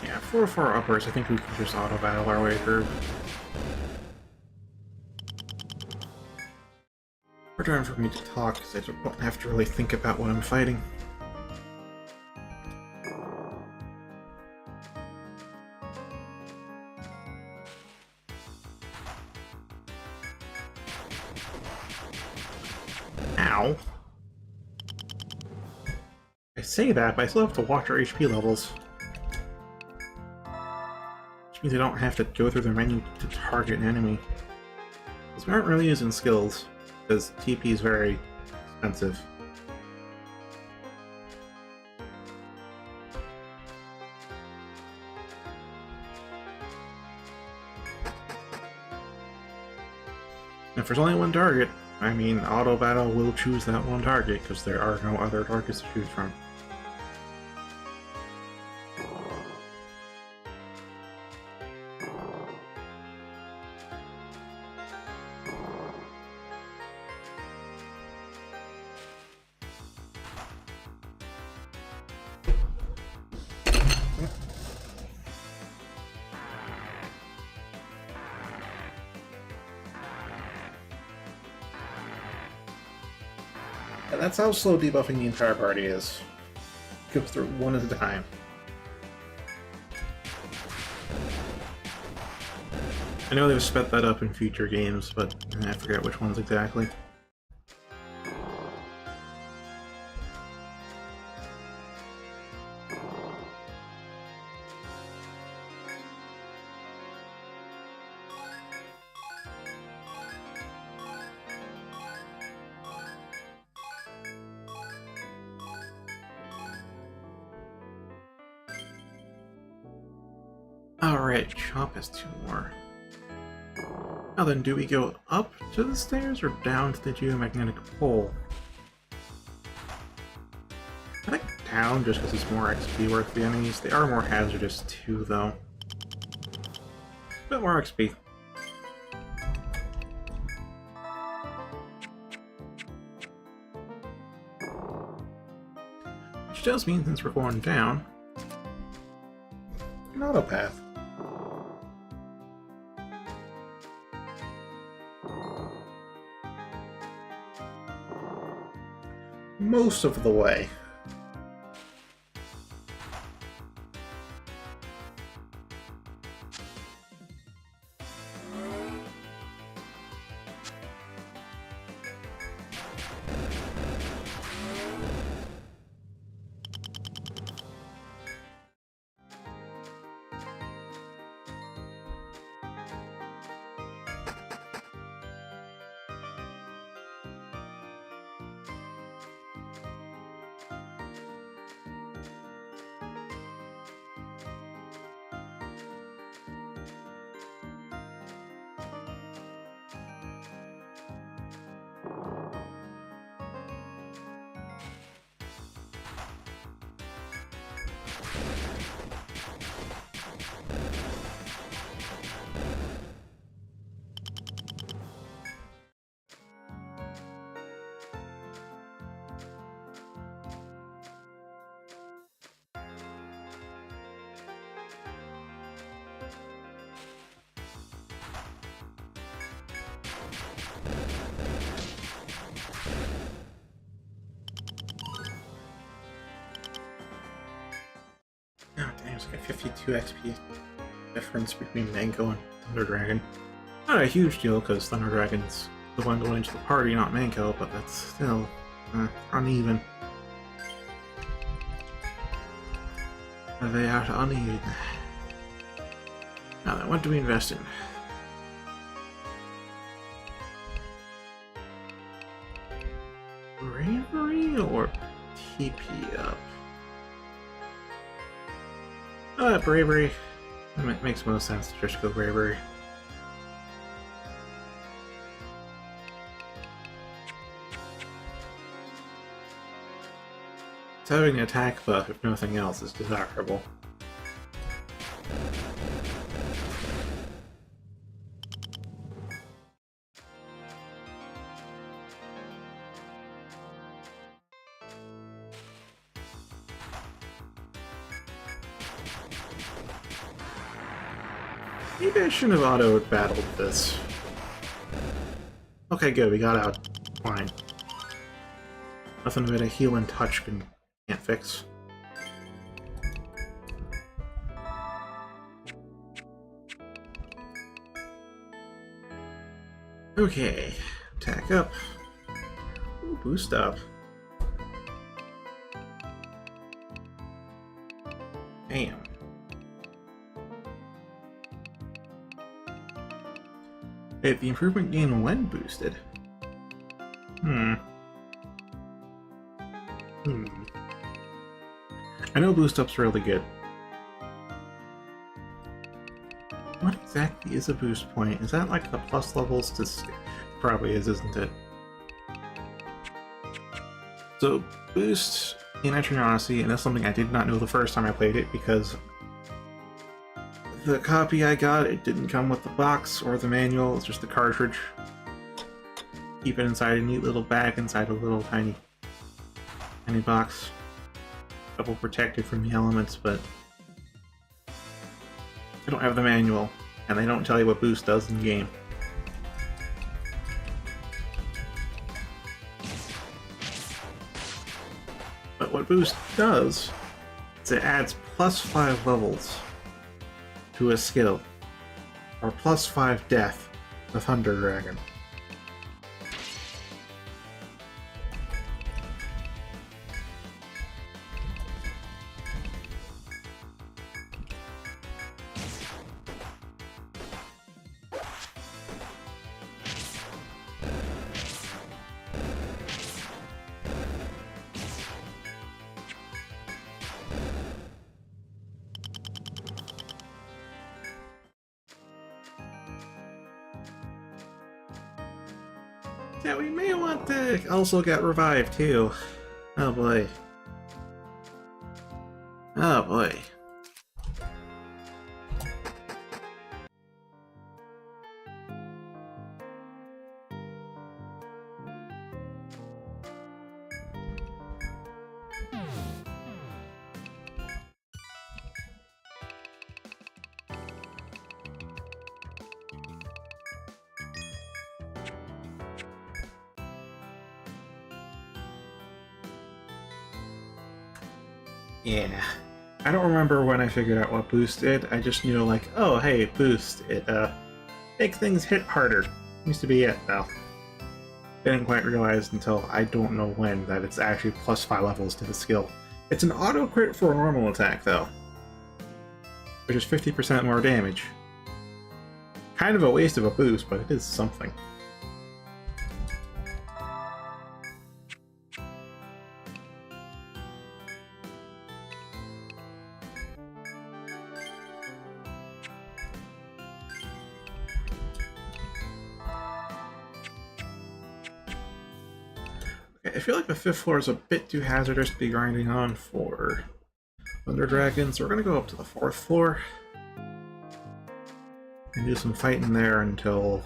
Yeah, 4-4 uppers, I think we can just auto-battle our way through. More time for me to talk, because I don't have to really think about what I'm fighting. Ow. I say that, but I still have to watch our HP levels. Which means I don't have to go through the menu to target an enemy. Because we aren't really using skills, because TP is very expensive. If there's only one target, I mean, auto battle will choose that one target, because there are no other targets to choose from. And that's how slow debuffing the entire party is. Go through one at a time. I know they've sped that up in future games, but I forget which ones exactly. Alright, Chomp has 2 more. Now then, do we go up to the stairs or down to the geomagnetic pole? I think down, just because it's more XP worth the enemies. They are more hazardous too, though. Bit more XP. Which does mean, since we're going down, an auto path. Most of the way. Oh, damn, it's like a 52 XP difference between Mango and Thunder Dragon. Not a huge deal, because Thunder Dragon's the one going into the party, not Mango, but that's still uneven. They are uneven. Now then, what do we invest in? Bravery or TP up? Bravery. It makes most sense to just go Bravery. So having an attack buff, if nothing else, is desirable. Maybe I shouldn't have auto-battled this. Okay, good, we got out. Fine. Nothing that a heal and touch can't fix. Okay, attack up. Ooh, boost up. Damn. Wait, the improvement gain when boosted? I know boost up's really good. What exactly is a boost point? Is that like the plus levels to... Probably is, isn't it? So, boost in Etrian Odyssey, and that's something I did not know the first time I played it, because the copy I got, it didn't come with the box or the manual, it's just the cartridge. Keep it inside a neat little bag inside a little tiny box. Double protected from the elements, but I don't have the manual, and they don't tell you what boost does in game. But what boost does is it adds plus 5 levels to a skill, or plus 5 death to Thunder Dragon. Yeah, we may want to also get revived too. Oh boy. Oh boy. Yeah. I don't remember when I figured out what boost did. I just knew, like, oh, hey, boost. It, makes things hit harder. Seems to be it, though. Didn't quite realize until I don't know when that it's actually plus 5 levels to the skill. It's an auto crit for a normal attack, though, which is 50% more damage. Kind of a waste of a boost, but it is something. I feel like the 5th floor is a bit too hazardous to be grinding on for Thunder Dragons. We're gonna go up to the 4th floor and do some fighting there until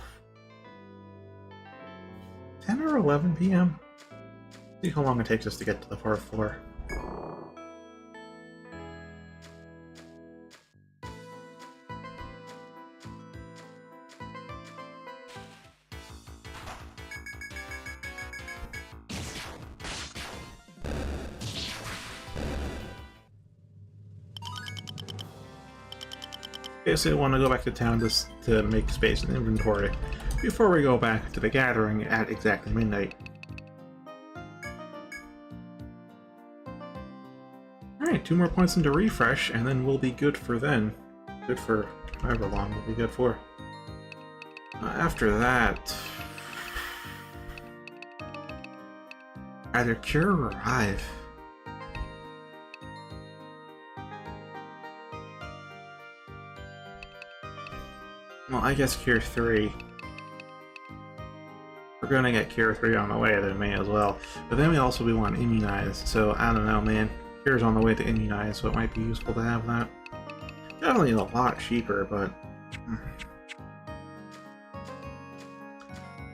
10 or 11 p.m. See how long it takes us to get to the 4th floor. Basically, I want to go back to town to make space in the inventory before we go back to the gathering at exactly midnight. Alright, 2 more points into refresh, and then we'll be good for then. Good for however long we'll be good for. After that... either Cure or Revive. Well, I guess Cure 3. We're gonna get Cure 3 on the way, then may as well. But then we also want Immunize, so I don't know, man. Cure's on the way to Immunize, so it might be useful to have that. Definitely a lot cheaper, but...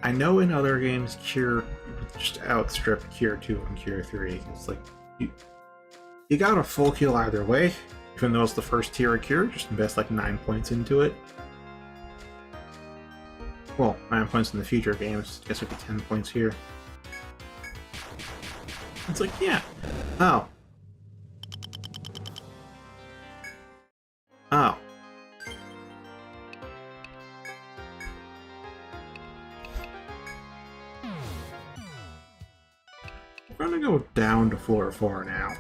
I know in other games, Cure just outstrip Cure 2 and Cure 3. It's like, you got a full kill either way, even though it's the first tier of Cure, just invest like 9 points into it. Well, 9 points in the future games. I guess it'd be 10 points here. It's like, yeah. Oh. Oh. We're gonna go down to floor 4 now.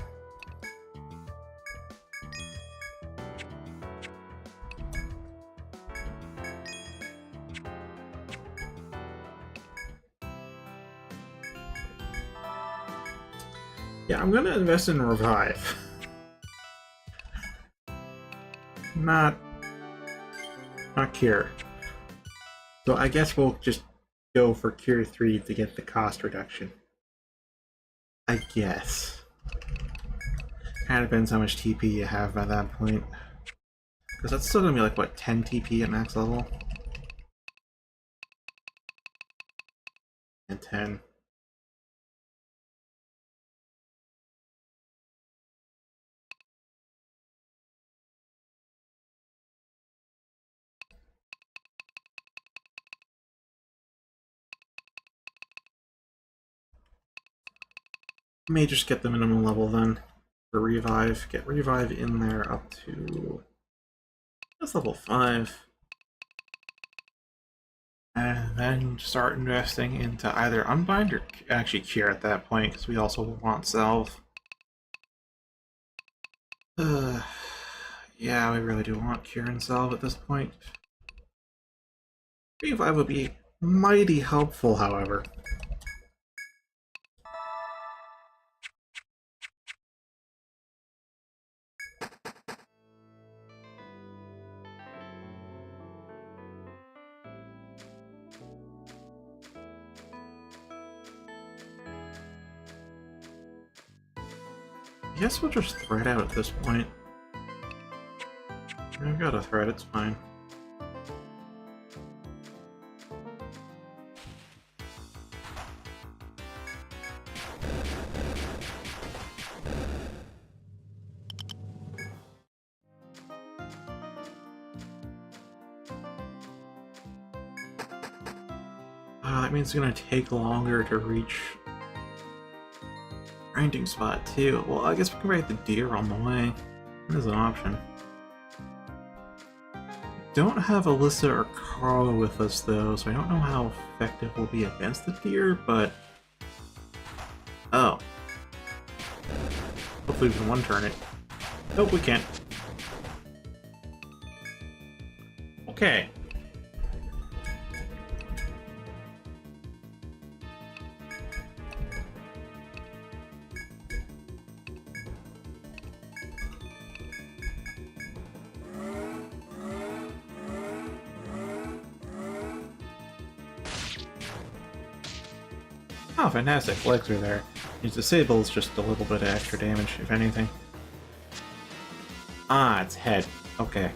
Yeah, I'm gonna invest in Revive. Not Cure. So I guess we'll just go for Cure 3 to get the cost reduction. I guess. Kind of depends how much TP you have by that point. Because that's still gonna be like, what, 10 TP at max level? And 10. May just get the minimum level then for Revive. Get Revive in there up to... that's level 5. And then start investing into either Unbind or actually Cure at that point, because we also want Salve. Yeah, we really do want Cure and Salve at this point. Revive would be mighty helpful, however. I guess we'll just thread out at this point. I've got a thread, it's fine. That means it's gonna take longer to reach grinding spot too. Well, I guess we can ride the deer on the way. That is an option. Don't have Alyssa or Carla with us though, so I don't know how effective we'll be against the deer, but... oh. Hopefully we can one-turn it. Nope, we can't. Okay. Oh, fantastic. Legs are there. His disable is just a little bit of extra damage, if anything. Ah, it's head. Okay.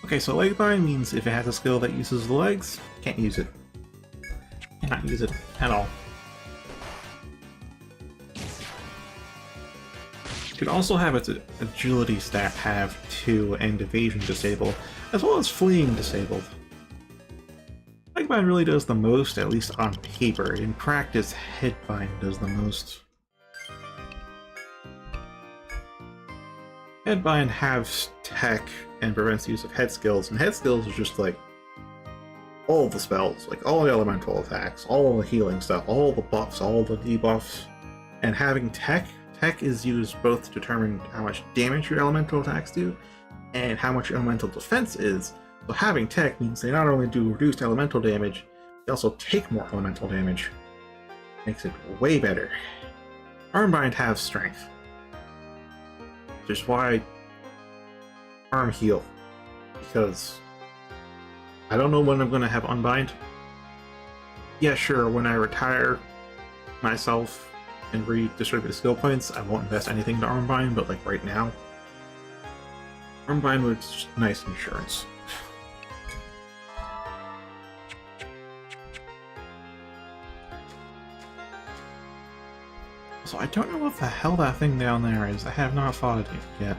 Okay, so leg bind means if it has a skill that uses the legs, can't use it. Cannot use it at all. You could also have its agility stat have 2 and evasion disabled, as well as fleeing disabled. Legbind really does the most, at least on paper. In practice, Headbind does the most. Headbind has tech and prevents use of head skills, and head skills is just like all the spells, like all the elemental attacks, all the healing stuff, all the buffs, all the debuffs. And having tech is used both to determine how much damage your elemental attacks do and how much your elemental defense is. So having tech means they not only do reduced elemental damage, they also take more elemental damage. Makes it way better. Armbind has strength, which is why arm heal, because I don't know when I'm going to have Unbind. Yeah, sure, when I retire myself and redistribute the skill points, I won't invest anything into Armbind, but like right now, Armbind was just nice insurance. So I don't know what the hell that thing down there is. I have not fought it yet.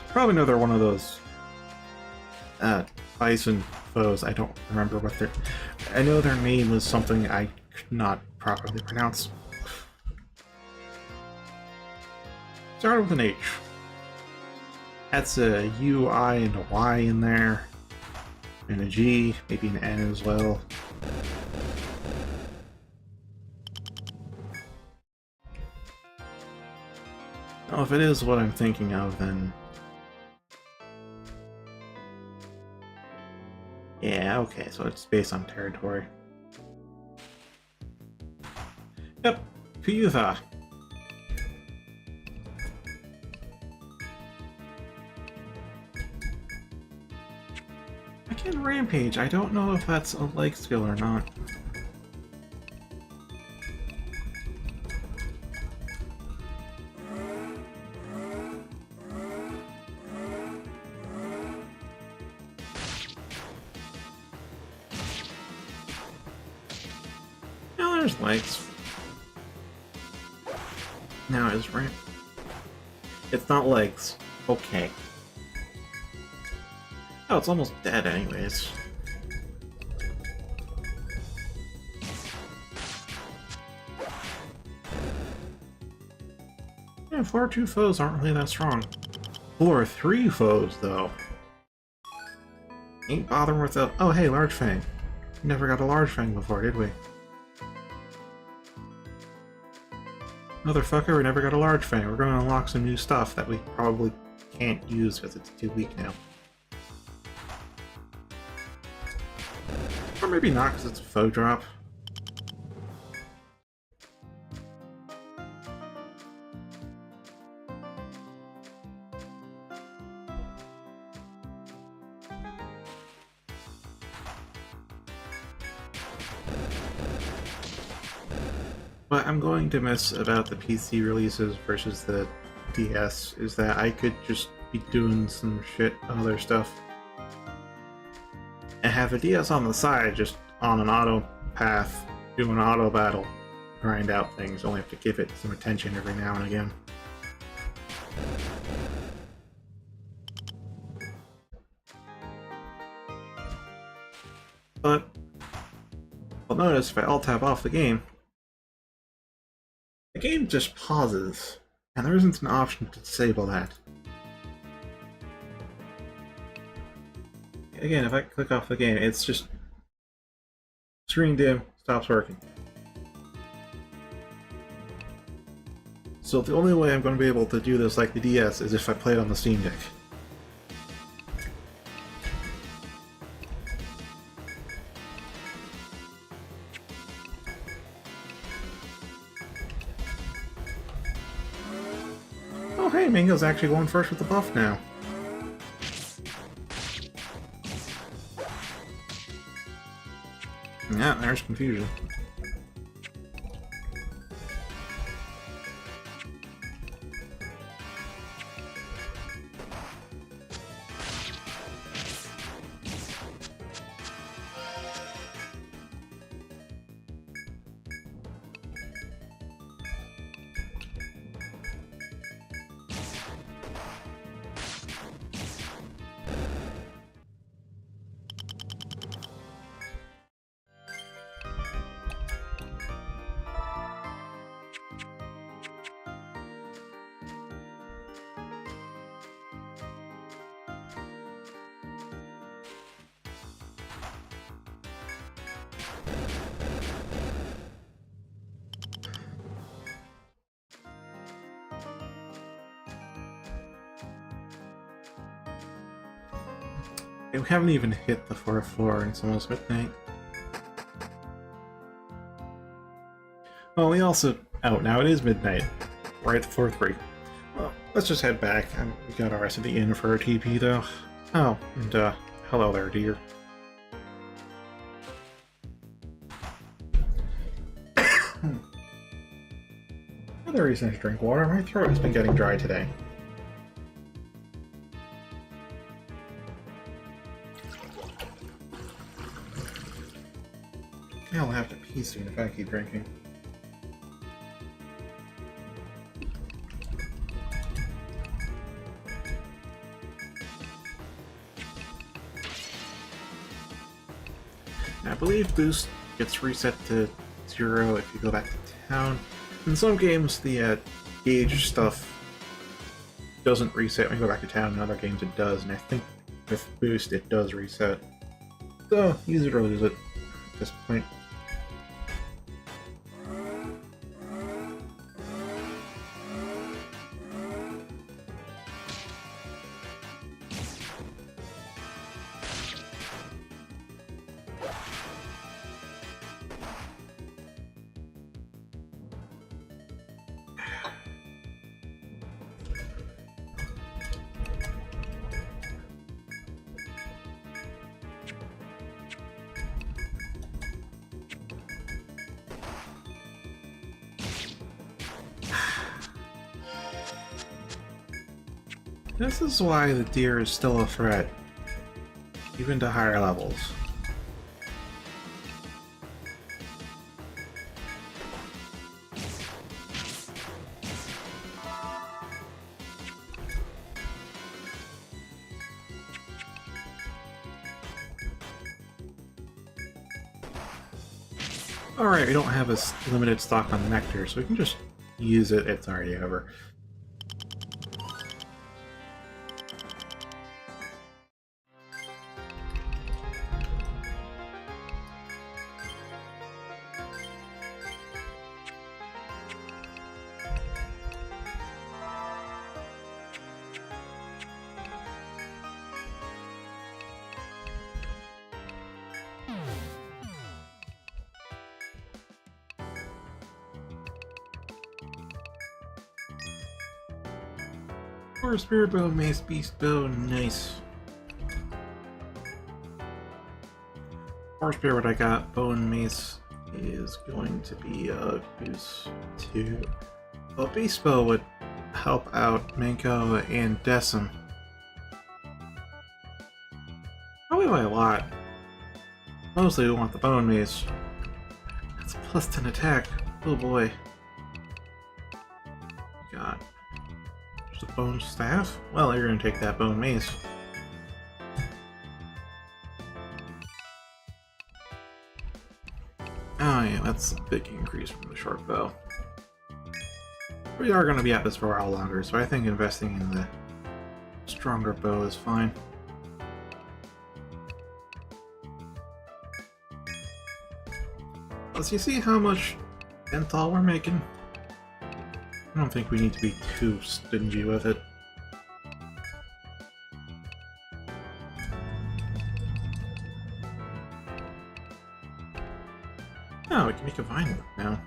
Probably another one of those bison foes. I don't remember what their... I know their name was something I could not properly pronounce. Started with an H. That's a U, I, and a Y in there. And a G, maybe an N as well. Well, if it is what I'm thinking of, then... yeah, okay, so it's based on territory. Yep, Kuyutha. I can Rampage. I don't know if that's a leg skill or not. There's legs. Now is ramp. It's not legs. Okay. Oh, it's almost dead anyways. Yeah, floor 2 foes aren't really that strong. Floor 3 foes, though. Ain't bothering with the... oh, hey, Large Fang. Never got a Large Fang before, did we? Motherfucker, we never got a Large Fang. We're gonna unlock some new stuff that we probably can't use because it's too weak now. Or maybe not because it's a foe drop. What I'm going to miss about the PC releases versus the DS is that I could just be doing some shit other stuff and have a DS on the side just on an auto path, do an auto battle, grind out things, only have to give it some attention every now and again. But I'll notice if I alt-tab off the game, the game just pauses, and there isn't an option to disable that. Again, if I click off the game, it's just screen dim, stops working. So the only way I'm going to be able to do this like the DS is if I play it on the Steam Deck. Oh hey, Mango's actually going first with the buff now. Yeah, there's confusion. We haven't even hit the fourth floor and it's almost midnight. Well, we also... Oh, now it is midnight. We're at the floor 3. Well, let's just head back. We got our rest of the inn for our TP, though. Oh, and, hello there, dear. Another reason to drink water. My throat has been getting dry today. I'll have to pee soon if I keep drinking. I believe boost gets reset to 0 if you go back to town. In some games, the gauge stuff doesn't reset when you go back to town. In other games, it does, and I think with boost, it does reset. So, use it or lose it at this point. This is why the deer is still a threat, even to higher levels. Alright, we don't have a limited stock on nectar, so we can just use it. It's already over. Or Spirit Bow, Mace, Beast Bow, nice. Horse Spear, what I got, Bow and Mace is going to be a boost to... Well, Beast Bow would help out Manko and Decim. Probably by a lot. Mostly we want the Bow and Mace. That's plus 10 attack. Oh boy. God. The bone staff? Well, you're gonna take that bone mace. Oh yeah, that's a big increase from the short bow. We are gonna be at this for a while longer, so I think investing in the stronger bow is fine. Let's see how much dental we're making. I don't think we need to be too stingy with it. Oh, we can make a vine whip now.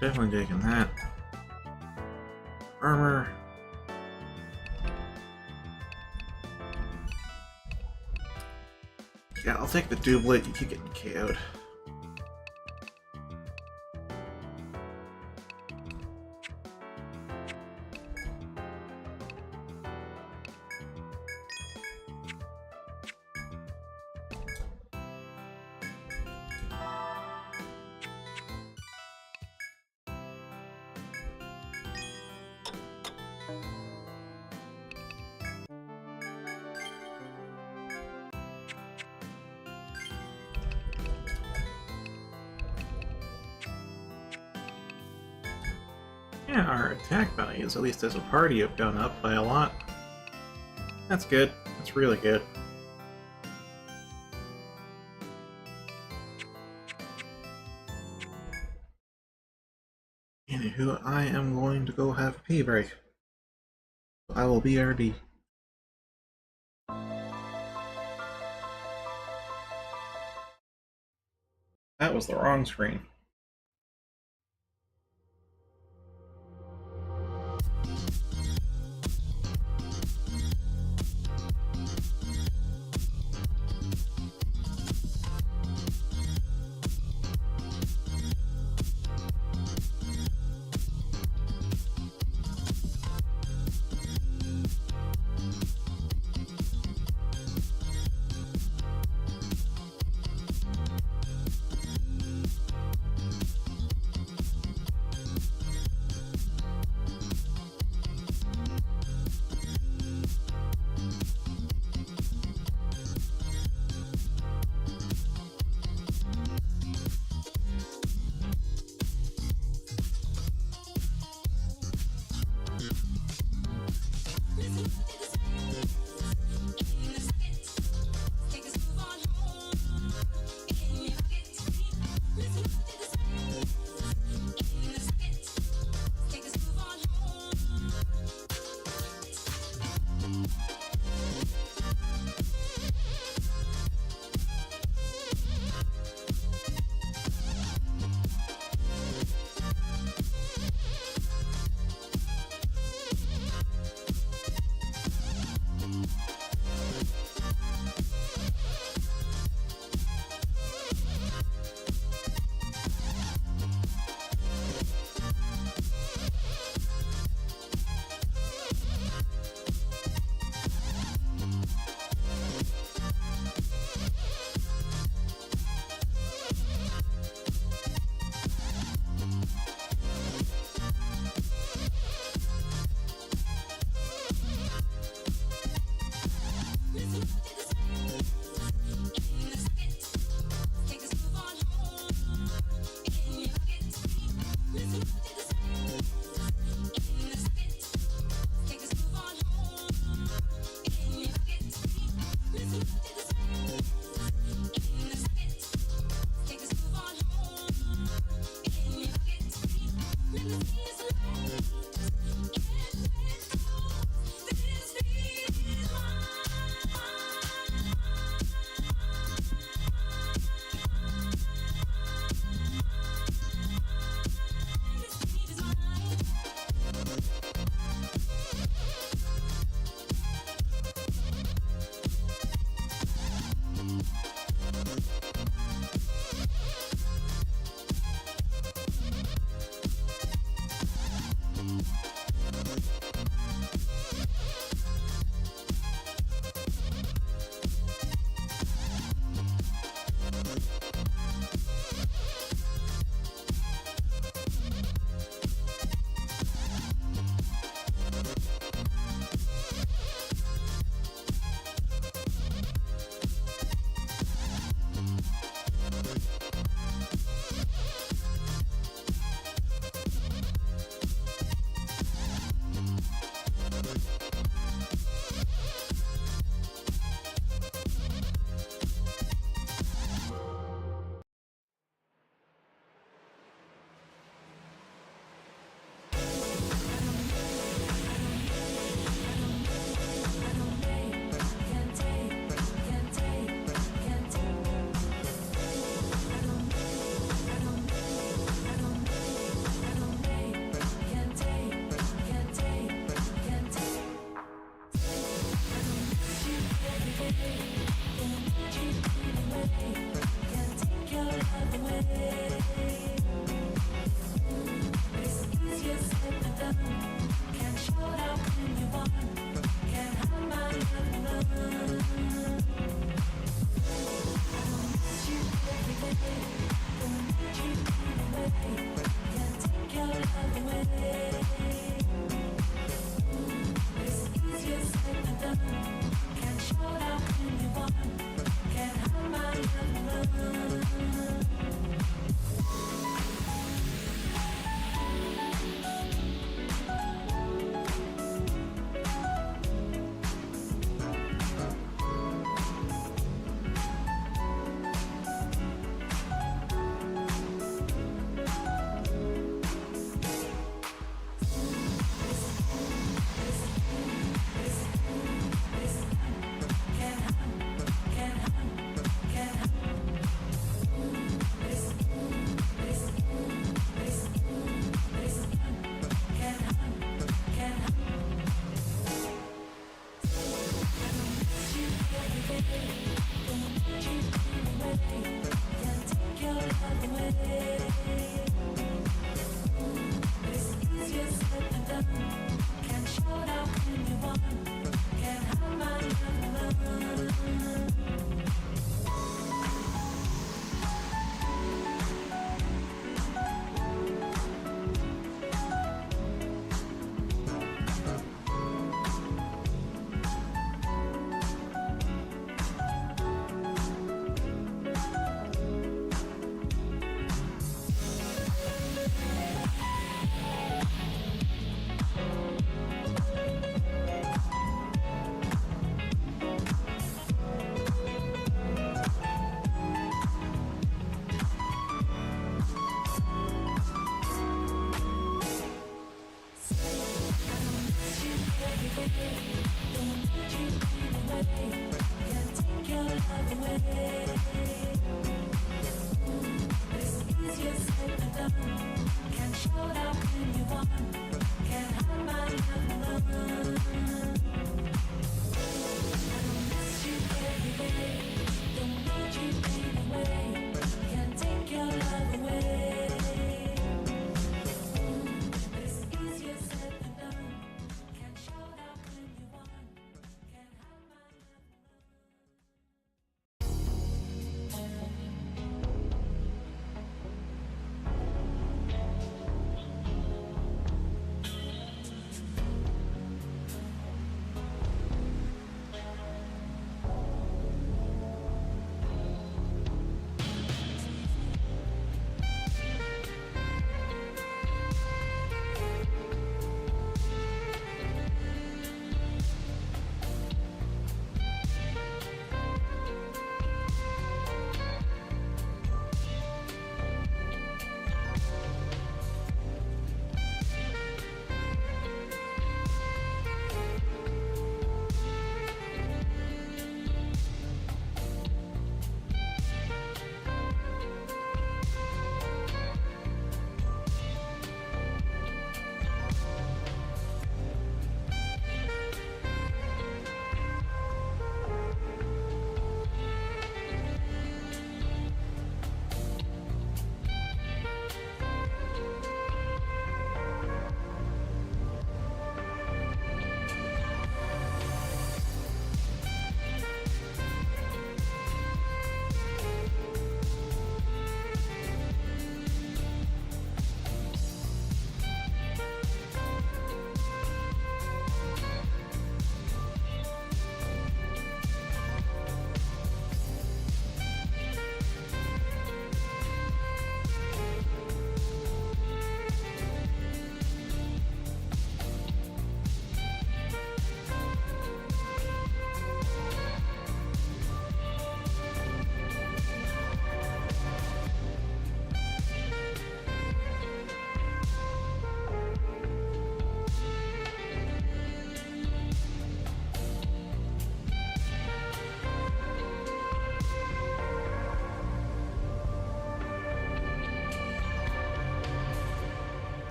Definitely taking that. Armor. Yeah, I'll take the doublet. You keep getting KO'd. Yeah, our attack values, at least as a party, have gone up by a lot. That's good. That's really good. Anywho, I am going to go have a pee break. I will BRB. That was the wrong screen.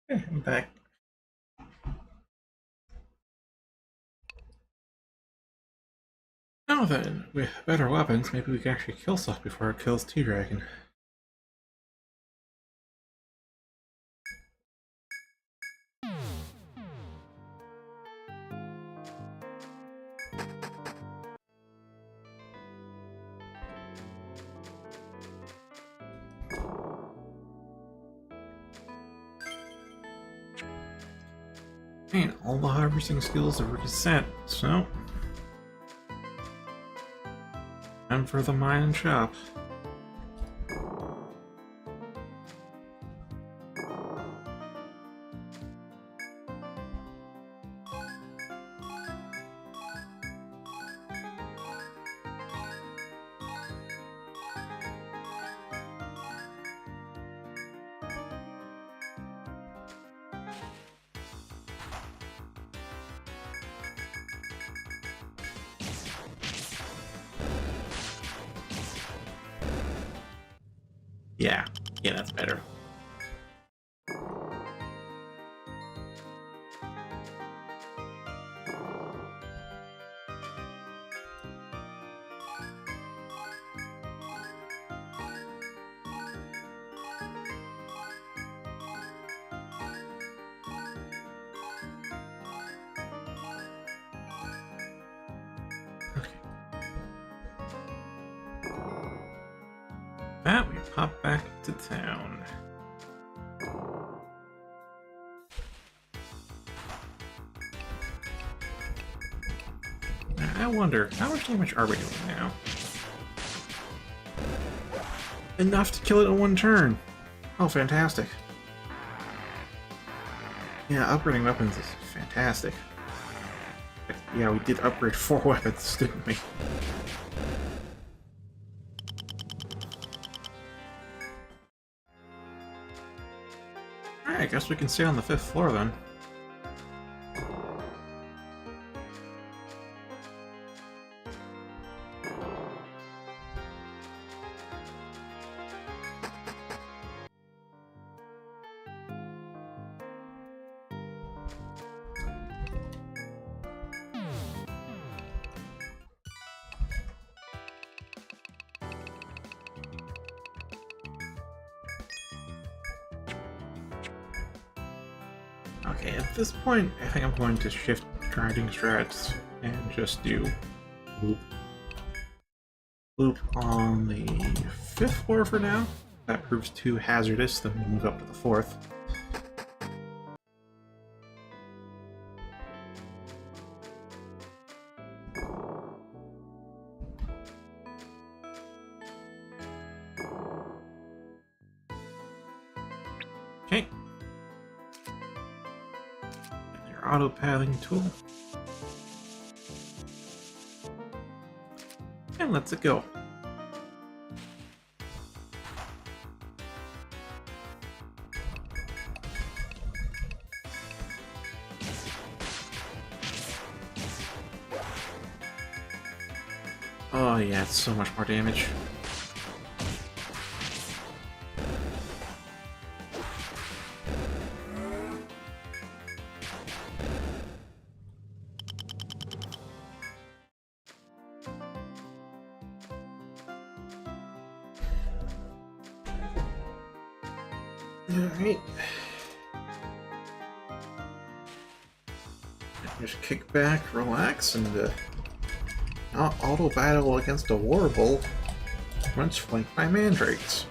I'm back. Now then, with better weapons, maybe we can actually kill stuff before it kills T-Dragon. Man, all the harvesting skills are reset, so... time for the mine and shop. Yeah, that's better. That we pop back to town. Now, I wonder, how much damage are we doing now? Enough to kill it in one turn! Oh, fantastic. Yeah, upgrading weapons is fantastic. Yeah, we did upgrade 4 weapons, didn't we? I guess we can stay on the 5th floor then. Okay, at this point, I think I'm going to shift grinding strats and just do loop on the 5th floor for now. If that proves too hazardous, then we'll move up to the 4th. Okay. Auto pathing tool. And let's it go. Oh yeah, it's so much more damage. Alright. Just kick back, relax, and not auto battle against a Warble once flanked by mandrakes.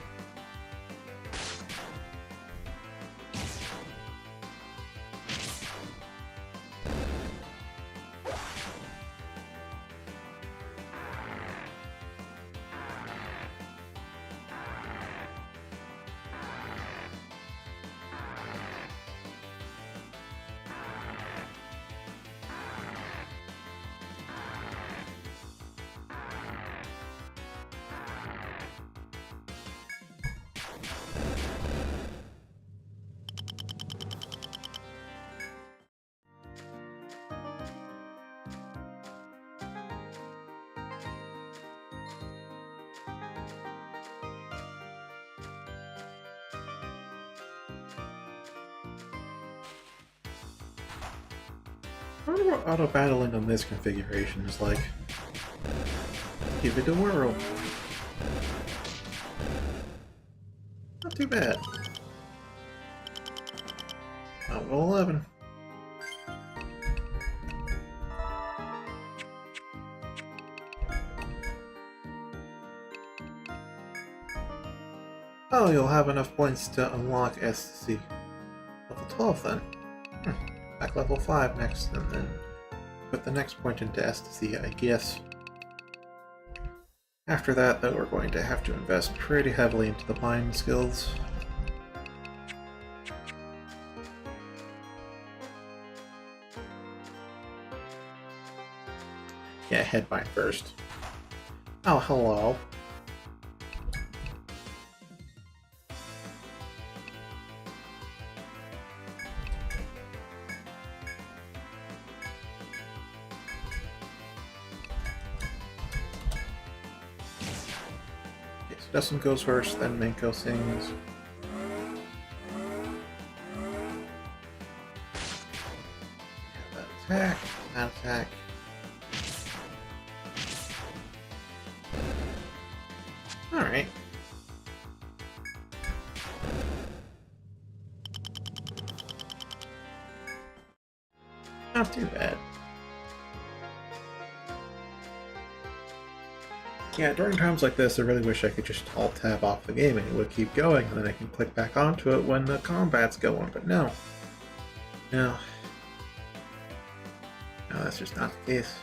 I wonder what auto battling on this configuration is like. give it a whirl. Not too bad. Level 11. Oh, you'll have enough points to unlock Ecstasy. Level 12 then. Back level 5 next, and then put the next point into Ecstasy, I guess. After that, though, we're going to have to invest pretty heavily into the mine skills. Yeah, head mine first. Oh, hello. Dustin goes first, then Mako sings. That attack, that attack. Alright. Not too bad. Yeah, during times like this, I really wish I could just alt-tab off the game and it would keep going, and then I can click back onto it when the combat's going, but no. No. No, that's just not the case.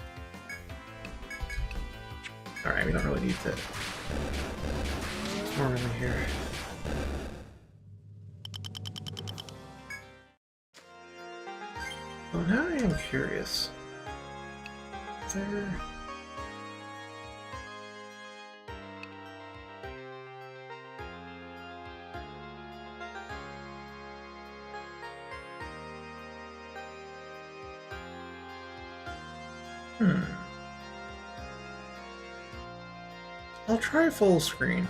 Alright, we don't really need to... What's more really here? Well, now I am curious. Is there... I'll try full screen.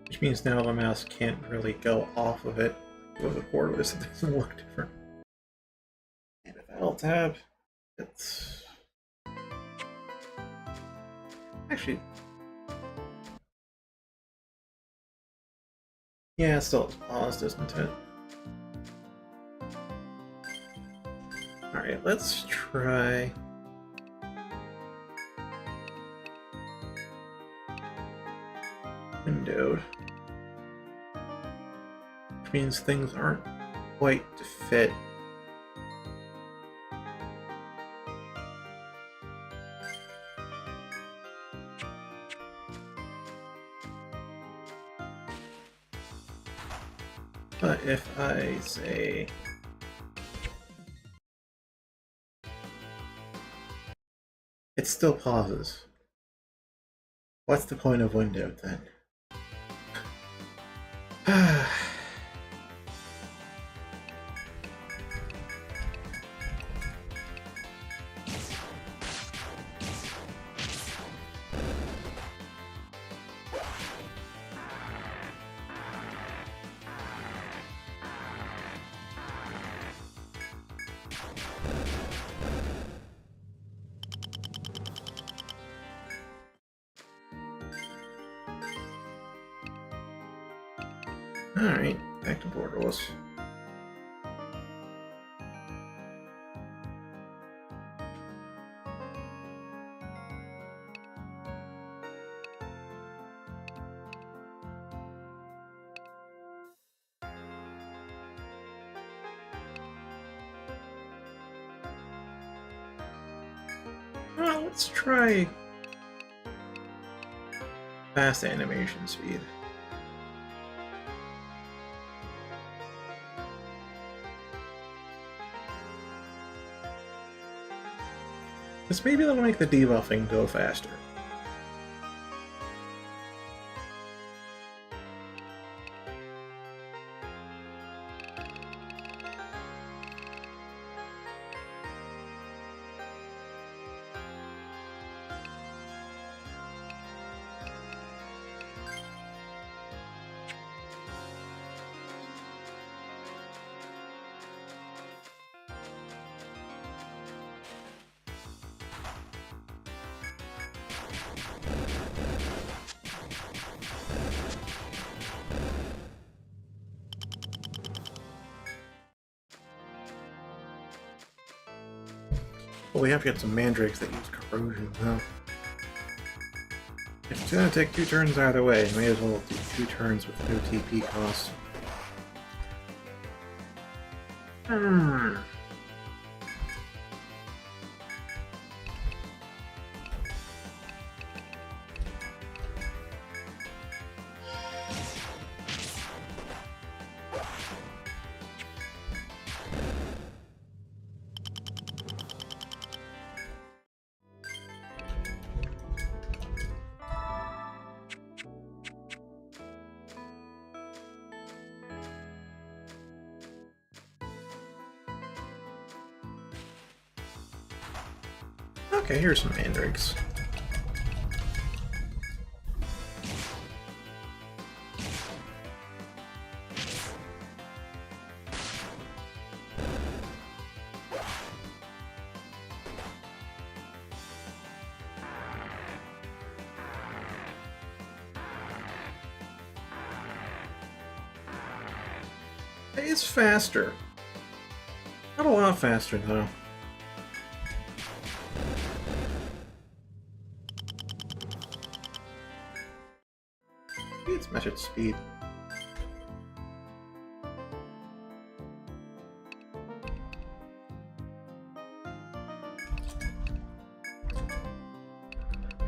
Which means now the mouse can't really go off of it. With the cordless, it doesn't look different. And if I alt tab, it's... Actually... Yeah, it still paused, isn't it? Alright, let's try... Windowed. Which means things aren't quite to fit. But if I say... It still pauses. What's the point of windowed then? Alright, back to borderless. Well, let's try fast animation speed. Because maybe that'll make the debuffing go faster. Well, we have to get some mandrakes that use corrosion, though. If it's gonna take 2 turns either way, may as well do 2 turns with no TP cost. Okay, here's some mandrakes. It's faster. Not a lot faster, though. It's measured speed.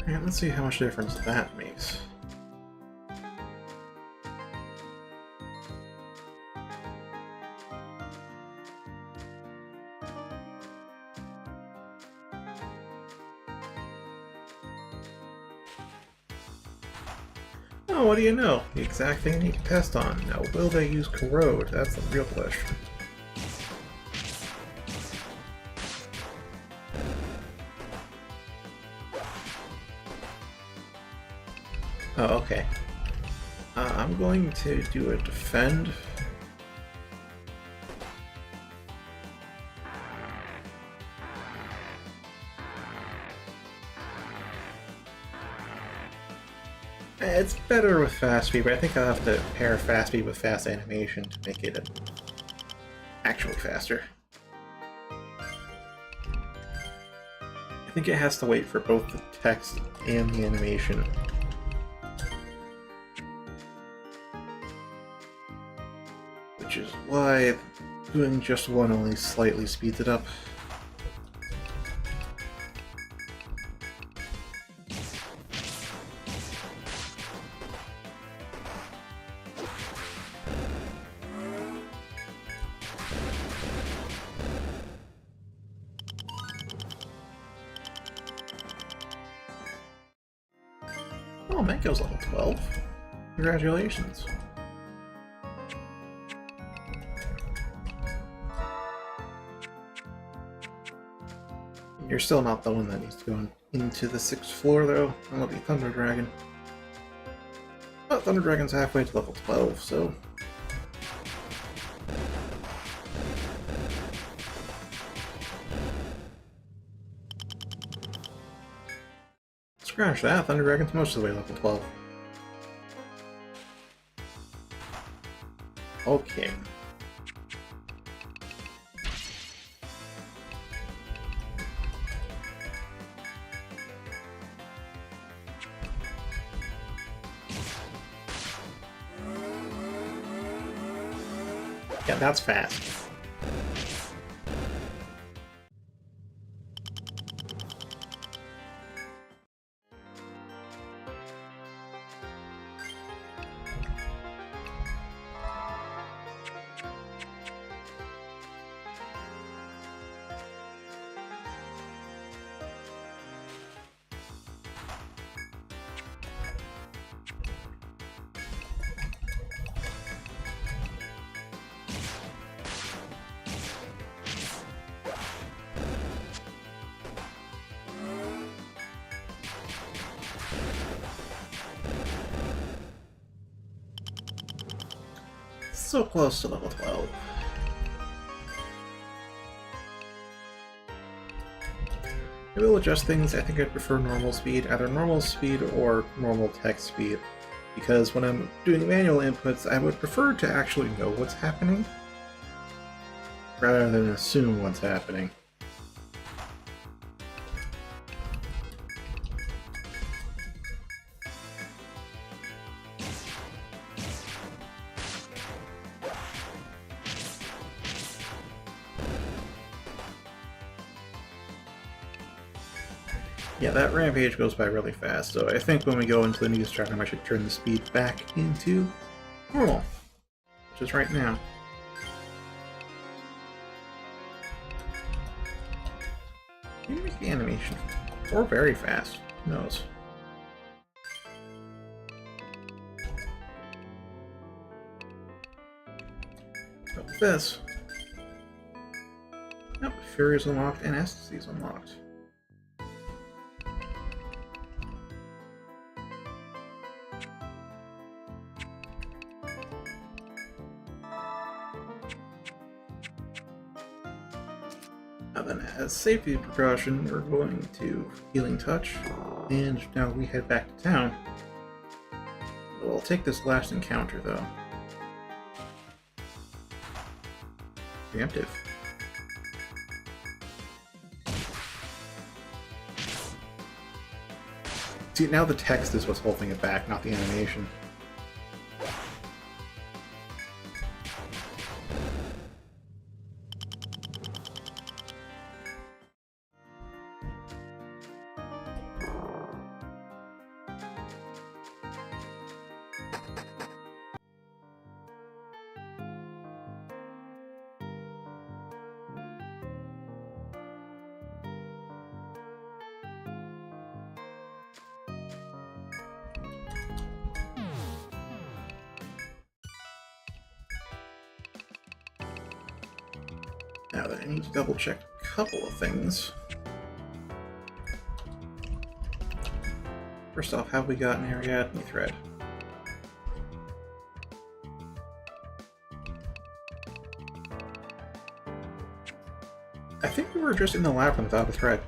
Alright, let's see how much difference that makes. Oh, what do you know? The exact thing you can test on. Now, will they use corrode? That's the real question. Oh, okay. I'm going to do a defend. It's better with fast speed, but I think I'll have to pair fast speed with fast animation to make it actually faster. I think it has to wait for both the text and the animation. Which is why doing just one only slightly speeds it up. Oh, Manko's level 12. Congratulations. You're still not the one that needs to go into the 6th floor, though. That'll be Thunder Dragon. But Thunder Dragon's halfway to level 12, so... Scratch that, Thunder Dragon's most of the way level 12. Okay. Yeah, that's fast. So close to level 12. I will adjust things. I think I'd prefer normal speed, either normal speed or normal text speed, because when I'm doing manual inputs, I would prefer to actually know what's happening, rather than assume what's happening. Yeah, that rampage goes by really fast, so I think when we go into the new stratagem I should turn the speed back into normal, which is right now. Maybe make the animation or very fast, who knows. So with this, yep, Fury is unlocked and Ecstasy is unlocked. Now then, as safety precaution, we're going to Healing Touch, and now we head back to town. We'll take this last encounter, though. Preemptive. See, now the text is what's holding it back, not the animation. Now then, I need to double check a couple of things. First off, have we got an Ariadne thread? I think we were just in the labyrinth without a thread.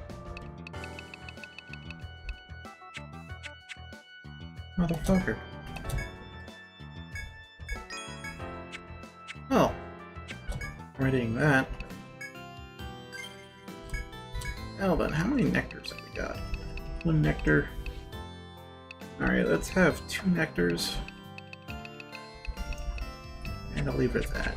Motherfucker. Oh. Remedying that. Well then, how many nectars have we got? One nectar. Alright, let's have 2 nectars. And I'll leave it at that.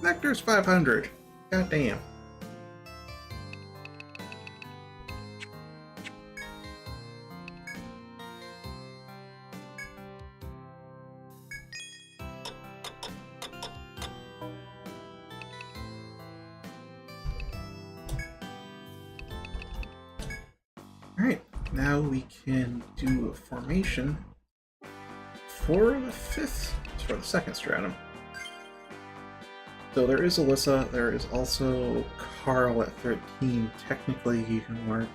Nectar's 500. God damn. Alright, now we can do a formation for the 5th, for the 2nd stratum. So there is Alyssa, there is also Carl at 13. Technically he can work.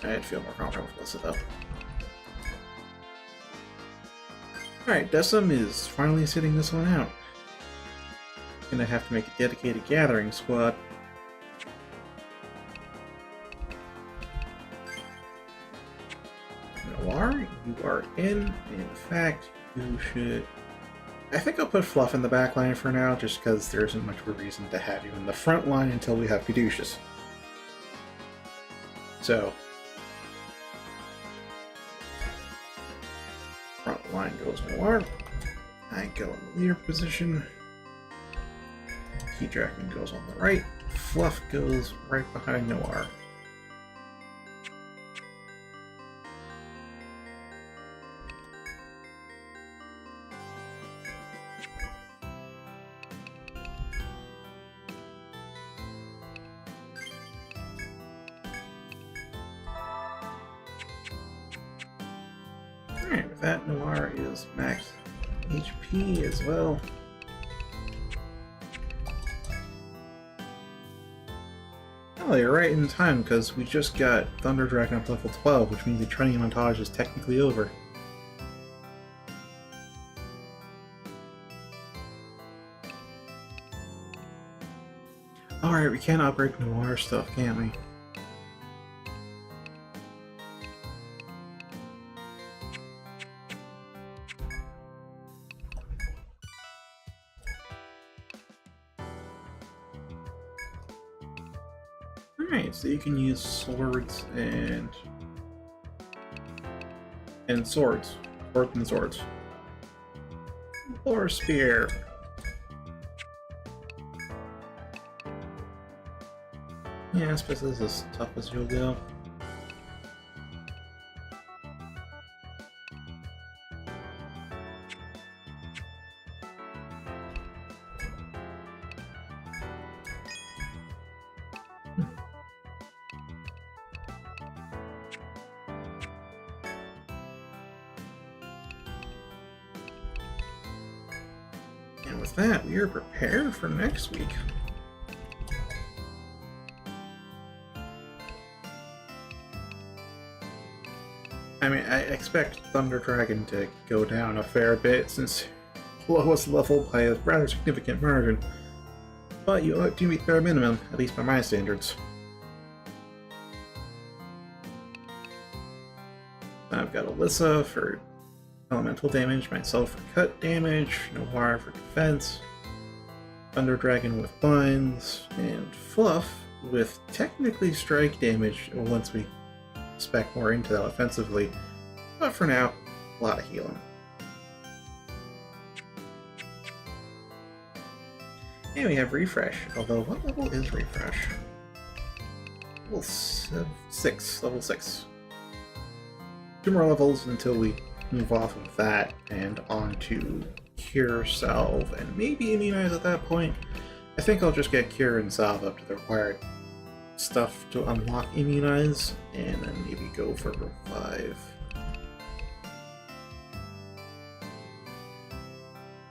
I'd feel more comfortable with Alyssa though. Alright, Decim is finally sitting this one out. Gonna have to make a dedicated gathering squad. Noir, you are in fact, you should... I think I'll put Fluff in the back line for now, just because there isn't much of a reason to have you in the front line until we have Caduceus. So... front line goes Noir. I go in the leader position. Key Dragon goes on the right. Fluff goes right behind Noir. Alright, with that, Noir is max HP as well. Oh, you're right in time, because we just got Thunder Dragon up to level 12, which means the training montage is technically over. Alright, we can't upgrade Noir stuff, can't we? Alright, so you can use swords and swords. Swords and swords. Or spear. Yeah, I suppose this is as tough as you'll go. And with that, we are prepared for next week. I mean, I expect Thunder Dragon to go down a fair bit since lowest level by a rather significant margin. But you ought to meet bare minimum, at least by my standards. I've got Alyssa for elemental damage, myself for cut damage, Noir for defense, Thunder Dragon with binds, and Fluff with technically strike damage once we spec more into that offensively. But for now, a lot of healing. And we have Refresh, although what level is Refresh? Level 6, level 6. 2 more levels until we move off of that and onto Cure, Salve, and maybe Immunize at that point. I think I'll just get Cure and Salve up to the required stuff to unlock Immunize, and then maybe go for Revive.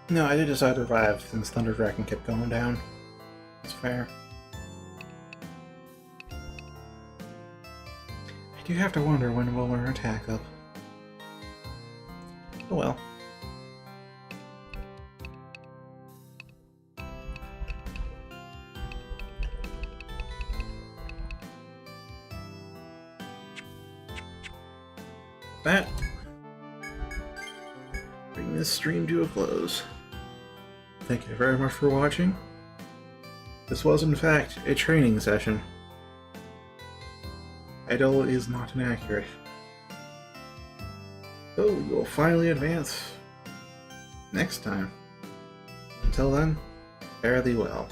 No, I did decide to Revive since Thunder Dragon kept going down. It's fair. I do have to wonder when we'll learn attack up. Oh well. That bring this stream to a close. Thank you very much for watching. This was in fact a training session. Idle is not inaccurate. So we will finally advance next time. Until then, fare thee well.